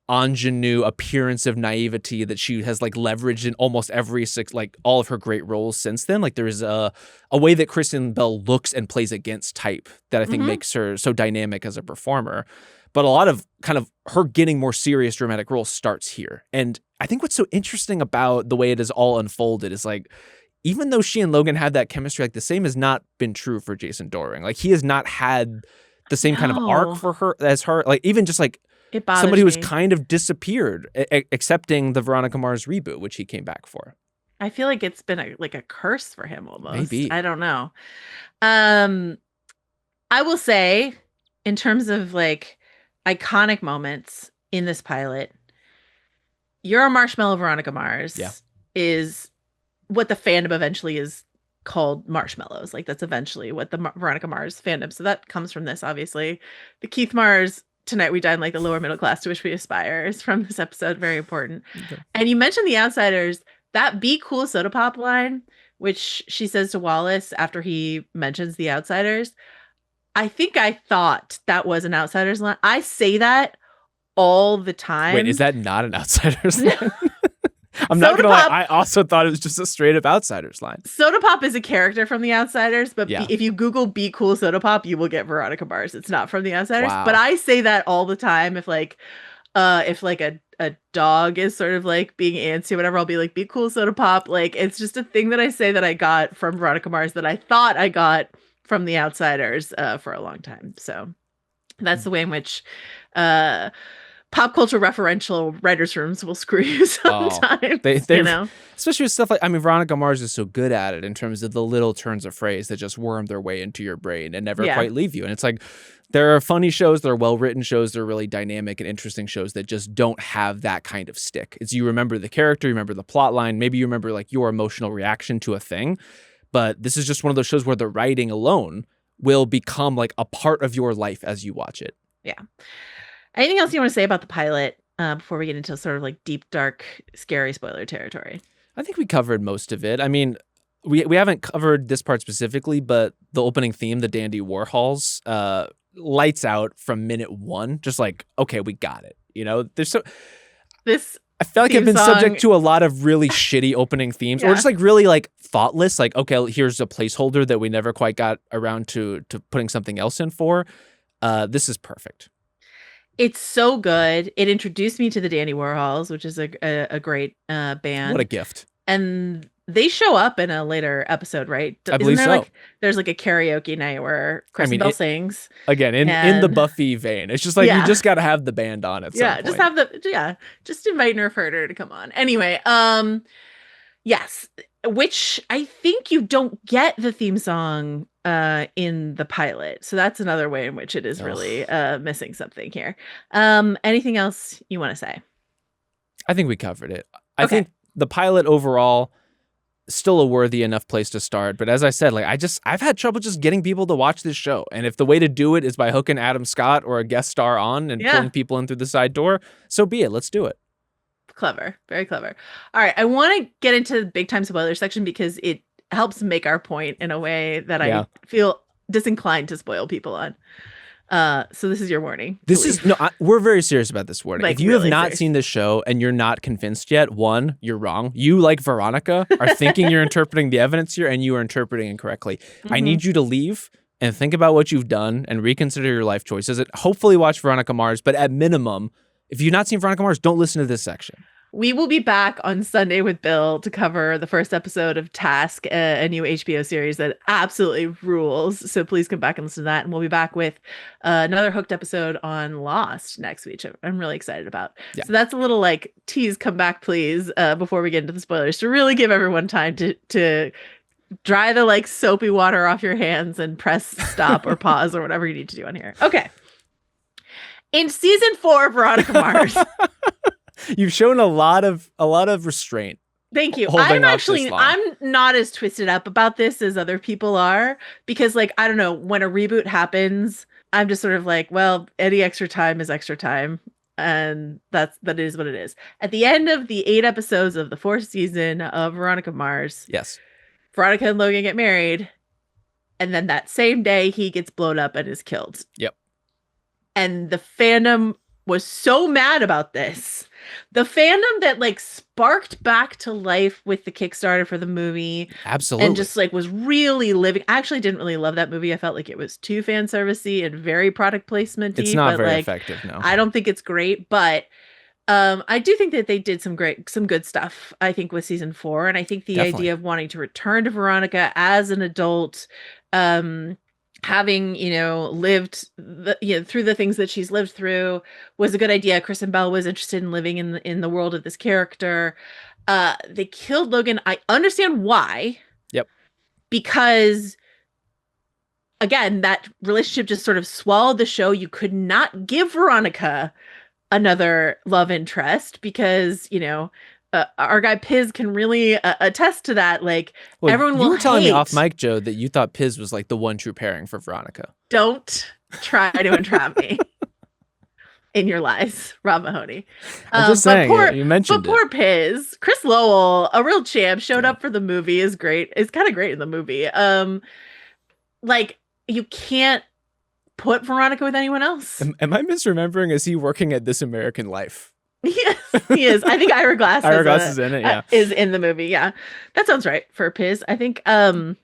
ingenue appearance of naivety that she has like leveraged in almost every like all of her great roles since then. Like there is a way that Kristen Bell looks and plays against type that I think makes her so dynamic as a performer. But a lot of kind of her getting more serious dramatic roles starts here. And I think what's so interesting about the way it is all unfolded is like, even though she and Logan had that chemistry, like the same has not been true for Jason Dohring. Like he has not had the same kind of arc for her as her. Like even just like somebody who has kind of disappeared, accepting the Veronica Mars reboot, which he came back for. I feel like it's been like a curse for him almost. Maybe. I don't know. I will say, in terms of like iconic moments in this pilot, You're a Marshmallow, Veronica Mars is what the fandom eventually is called, marshmallows. Like that's eventually what the Veronica Mars fandom. So that comes from this, obviously. The Keith Mars, tonight we dine like the lower middle class to which we aspire, is from this episode. Very important. Okay. And you mentioned The Outsiders. That Be Cool Soda Pop line, which she says to Wallace after he mentions The Outsiders. I think I thought that was an Outsiders line. I say that all the time. Wait, is that not an Outsiders line? I'm not going to lie. I also thought it was just a straight up Outsiders line. Soda Pop is a character from The Outsiders, but if you Google Be Cool Soda Pop, you will get Veronica Mars. It's not from The Outsiders. Wow. But I say that all the time. If a dog is sort of like being antsy or whatever, I'll be like, Be Cool Soda Pop. Like, it's just a thing that I say that I got from Veronica Mars that I thought I got from The Outsiders for a long time. So that's the way in which pop culture referential writers' rooms will screw you Oh, sometimes, they especially with stuff like, I mean, Veronica Mars is so good at it in terms of the little turns of phrase that just worm their way into your brain and never Yeah. quite leave you. And it's like, there are funny shows, there are well-written shows, there are really dynamic and interesting shows that just don't have that kind of stick. It's you remember the character, you remember the plot line, maybe you remember like your emotional reaction to a thing. But this is just one of those shows where the writing alone will become like a part of your life as you watch it. Yeah. Anything else you want to say about the pilot before we get into sort of like deep, dark, scary spoiler territory? I think we covered most of it. I mean, we haven't covered this part specifically, but the opening theme, the Dandy Warhols, lights out from minute one. Just like, okay, we got it. You know, this. I feel like I've been song. subject to a lot of really shitty opening themes, or just like really like thoughtless. Like, okay, here's a placeholder that we never quite got around to putting something else in for. This is perfect. It's so good. It introduced me to the Dandy Warhols, which is a great band. What a gift. And they show up in a later episode, right? I believe there so. Like, there's like a karaoke night where Kristen Bell sings. Again, in the Buffy vein. It's just like, you just got to have the band on at some point. Just invite Nerf Herder to come on. Anyway, yes, which I think you don't get the theme song in the pilot. So that's another way in which it is really missing something here. Anything else you want to say? I think we covered it. I think the pilot overall still a worthy enough place to start, but as I said, like I've had trouble just getting people to watch this show, and if the way to do it is by hooking Adam Scott or a guest star on and pulling people in through the side door, so be it. Let's do it. Clever, very clever. All right, I want to get into the big time spoiler section because it helps make our point in a way that I feel disinclined to spoil people on. So this is your warning. We're very serious about this warning. Like, if you have not seen this show and you're not convinced yet, one, you're wrong. You, like Veronica, are thinking you're interpreting the evidence here, and you are interpreting incorrectly. I need you to leave and think about what you've done and reconsider your life choices. Hopefully watch Veronica Mars, but at minimum, if you've not seen Veronica Mars, don't listen to this section. We will be back on Sunday with Bill to cover the first episode of Task, a new HBO series that absolutely rules. So please come back and listen to that. And we'll be back with another hooked episode on Lost next week. I'm really excited about. Yeah. So that's a little like tease, come back, please, before we get into the spoilers, to really give everyone time to dry the like soapy water off your hands and press stop or pause or whatever you need to do on here. Okay. In season 4 of Veronica Mars. You've shown a lot of restraint. Thank you. I'm not as twisted up about this as other people are, because like, I don't know, when a reboot happens, I'm just sort of like, well, any extra time is extra time. And that is what it is. At the end of the 8 episodes of the 4th season of Veronica Mars. Yes. Veronica and Logan get married. And then that same day he gets blown up and is killed. Yep. And the fandom was so mad about this. The fandom that like sparked back to life with the Kickstarter for the movie. Absolutely. And just like was really living. I actually didn't really love that movie. I felt like it was too fan servicey and very product placement. It's not very effective, no. I don't think it's great, but I do think that they did some good stuff, I think, with season 4. And I think the idea of wanting to return to Veronica as an adult, having, lived through the things that she's lived through was a good idea. Kristen Bell was interested in living in the world of this character. They killed Logan. I understand why. Yep. Because again, that relationship just sort of swallowed the show. You could not give Veronica another love interest because, our guy Piz can really attest to that. Like, everyone will. You were telling me off mic, Joe, that you thought Piz was like the one true pairing for Veronica. Don't try to entrap me in your lies, Rob Mahoney. I'm just saying, you mentioned poor Piz. Chris Lowell, a real champ, showed up for the movie. Is great. It's kind of great in the movie. Like, you can't put Veronica with anyone else. Am I misremembering? Is he working at This American Life? Yes, he is. I think Ira Glass is in it, yeah. Is in the movie, yeah. That sounds right for Piz. I think I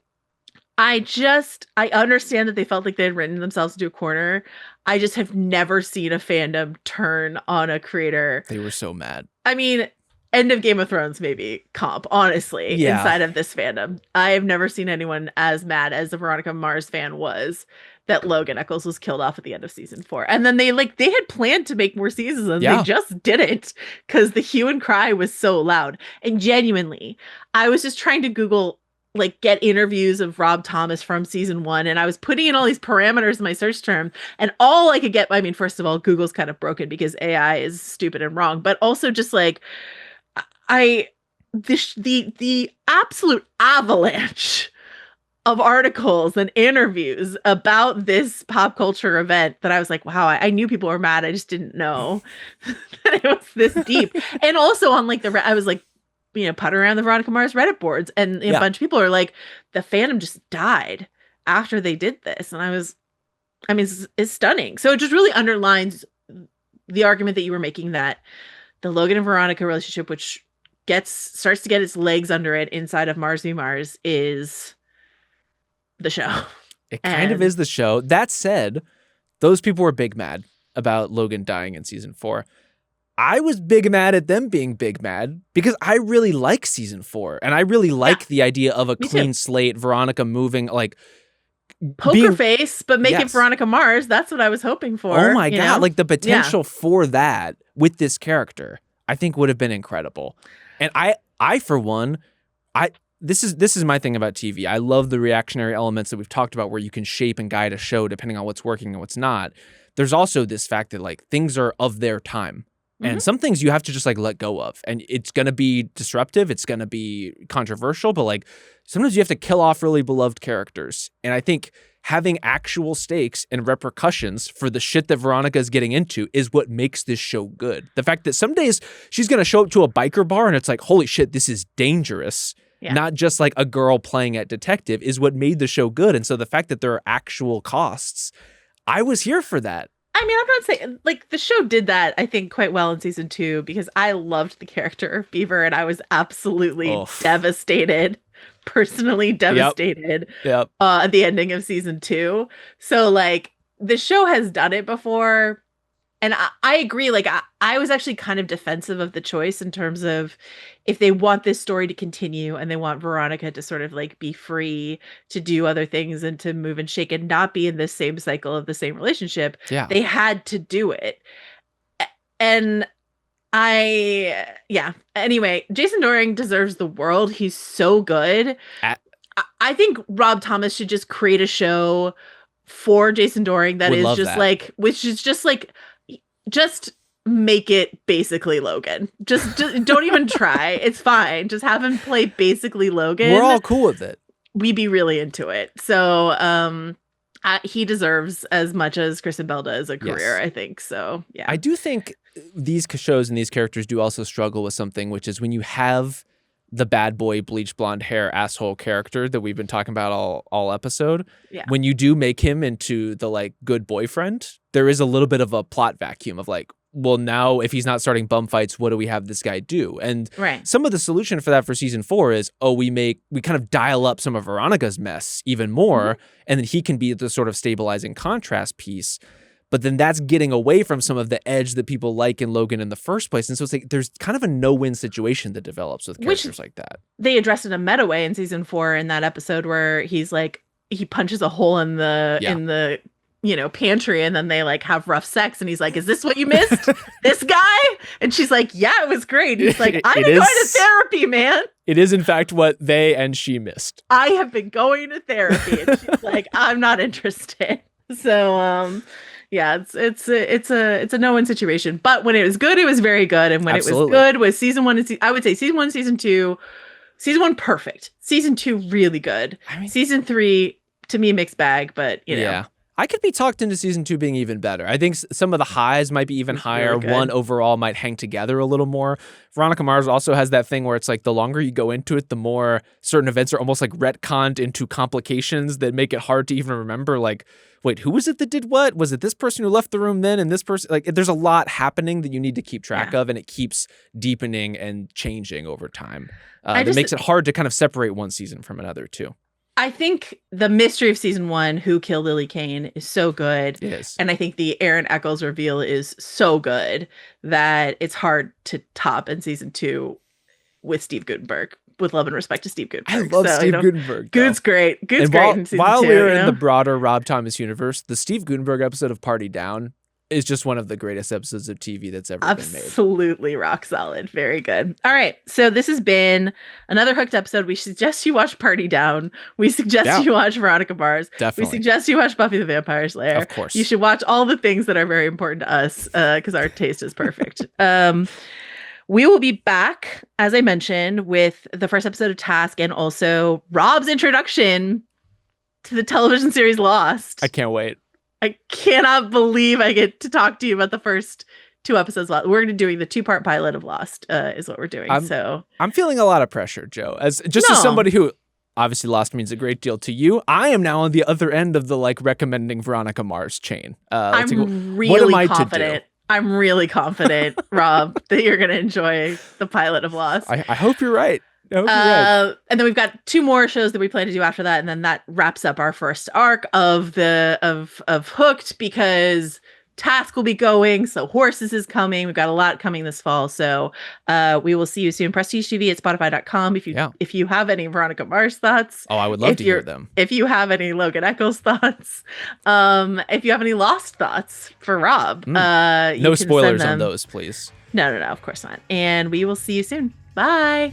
understand that they felt like they had written themselves into a corner. I just have never seen a fandom turn on a creator. They were so mad. I mean, end of Game of Thrones maybe comp, honestly, Yeah. inside of this fandom. I have never seen anyone as mad as the Veronica Mars fan was that Logan Eccles was killed off at the end of season 4. And then they had planned to make more seasons and they Yeah. just didn't because the hue and cry was so loud. And genuinely, I was just trying to Google like get interviews of Rob Thomas from season 1, and I was putting in all these parameters in my search term, and all I could get, I mean, first of all, Google's kind of broken because AI is stupid and wrong, but also just like I the absolute avalanche of articles and interviews about this pop culture event that I was like, wow, I knew people were mad. I just didn't know that it was this deep. And also on like I was like, puttering around the Veronica Mars Reddit boards, and a bunch of people are like, the fandom just died after they did this. And I mean, it's stunning. So it just really underlines the argument that you were making that the Logan and Veronica relationship, which starts to get its legs under it inside of Mars v. Mars, is the show. It kind of is the show. That said, those people were big mad about Logan dying in season 4. I was big mad at them being big mad because I really like season 4, and I really like the idea of a clean slate, Veronica moving like poker face, but make it Veronica Mars. That's what I was hoping for. Oh my God. Like the potential for that with this character, I think would have been incredible. And I for one, this is my thing about TV. I love the reactionary elements that we've talked about where you can shape and guide a show depending on what's working and what's not. There's also this fact that like things are of their time. And some things you have to just like let go of. And it's going to be disruptive. It's going to be controversial. But like sometimes you have to kill off really beloved characters. And I think having actual stakes and repercussions for the shit that Veronica is getting into is what makes this show good. The fact that some days she's going to show up to a biker bar and it's like, holy shit, this is dangerous. Yeah. Not just like a girl playing at detective is what made the show good. And so the fact that there are actual costs, I was here for that. I mean, I'm not saying like the show did that, I think, quite well in season 2 because I loved the character of Beaver and I was absolutely devastated, personally devastated at the ending of season 2. So like the show has done it before. And I agree. Like I was actually kind of defensive of the choice in terms of if they want this story to continue and they want Veronica to sort of like be free to do other things and to move and shake and not be in this same cycle of the same relationship, they had to do it. And anyway, Jason Dohring deserves the world. He's so good. I think Rob Thomas should just create a show for Jason Dohring that is just like, which is just like, just make it basically Logan. Just don't even try. It's fine. Just have him play basically Logan. We're all cool with it. We'd be really into it. So he deserves as much as Kristen Bell does a career, I think. So, yeah. I do think these shows and these characters do also struggle with something, which is when you have the bad boy bleach blonde hair asshole character that we've been talking about all episode. Yeah. When you do make him into the like good boyfriend, there is a little bit of a plot vacuum of like, well, now if he's not starting bum fights, what do we have this guy do? And some of the solution for that for season 4 is, we kind of dial up some of Veronica's mess even more, and then he can be the sort of stabilizing contrast piece. But then that's getting away from some of the edge that people like in Logan in the first place. And so it's like there's kind of a no-win situation that develops with characters like that. They addressed in a meta way in season 4 in that episode where he's like, he punches a hole in the pantry, and then they like have rough sex, and he's like, is this what you missed? This guy? And she's like, yeah, it was great. He's like, I've been going to therapy, man. It is in fact what they and she missed. I have been going to therapy. And she's like, I'm not interested. So yeah, it's a no-win situation. But when it was good, it was very good. And when it was good was season 1 and I would say season 1, season 2, season 1 perfect. Season 2 really good. I mean, season 3 to me mixed bag, but you know. Yeah. I could be talked into season 2 being even better. I think some of the highs might be even higher. Really 1 overall might hang together a little more. Veronica Mars also has that thing where it's like the longer you go into it, the more certain events are almost like retconned into complications that make it hard to even remember. Like, wait, who was it that did what? Was it this person who left the room then and this person? Like, there's a lot happening that you need to keep track of, and it keeps deepening and changing over time. That makes it hard to kind of separate one season from another too. I think the mystery of season 1, who killed Lily Kane, is so good. Yes. And I think the Aaron Eccles reveal is so good that it's hard to top in season 2 with Steve Gutenberg. With love and respect to Steve I Gutenberg. love So, Steve Gutenberg. Though. Good's great. Good's and great in season while 2. we're in the broader Rob Thomas universe, the Steve Gutenberg episode of Party Down is just one of the greatest episodes of TV that's ever been made. Absolutely rock solid. Very good. All right. So this has been another Hooked episode. We suggest you watch Party Down. We suggest you watch Veronica Mars. Definitely. We suggest you watch Buffy the Vampire Slayer. Of course. You should watch all the things that are very important to us because our taste is perfect. We will be back, as I mentioned, with the first episode of Task and also Rob's introduction to the television series Lost. I can't wait. I cannot believe I get to talk to you about the first 2 episodes. We're going to be doing the 2-part pilot of Lost is what we're doing. I'm feeling a lot of pressure, Joe. As somebody who obviously Lost means a great deal to you, I am now on the other end of the recommending Veronica Mars chain. I'm really confident. I'm really confident, Rob, that you're going to enjoy the pilot of Lost. I hope you're right. And then we've got 2 more shows that we plan to do after that, and then that wraps up our first arc of Hooked, because Task will be going, so Horses is coming. We've got a lot coming this fall, so we will see you soon. Prestige TV at Spotify.com. If you have any Veronica Mars thoughts, I would love to hear them. If you have any Logan Eccles thoughts, if you have any Lost thoughts for Rob, no spoilers on those, please. No, of course not. And we will see you soon. Bye.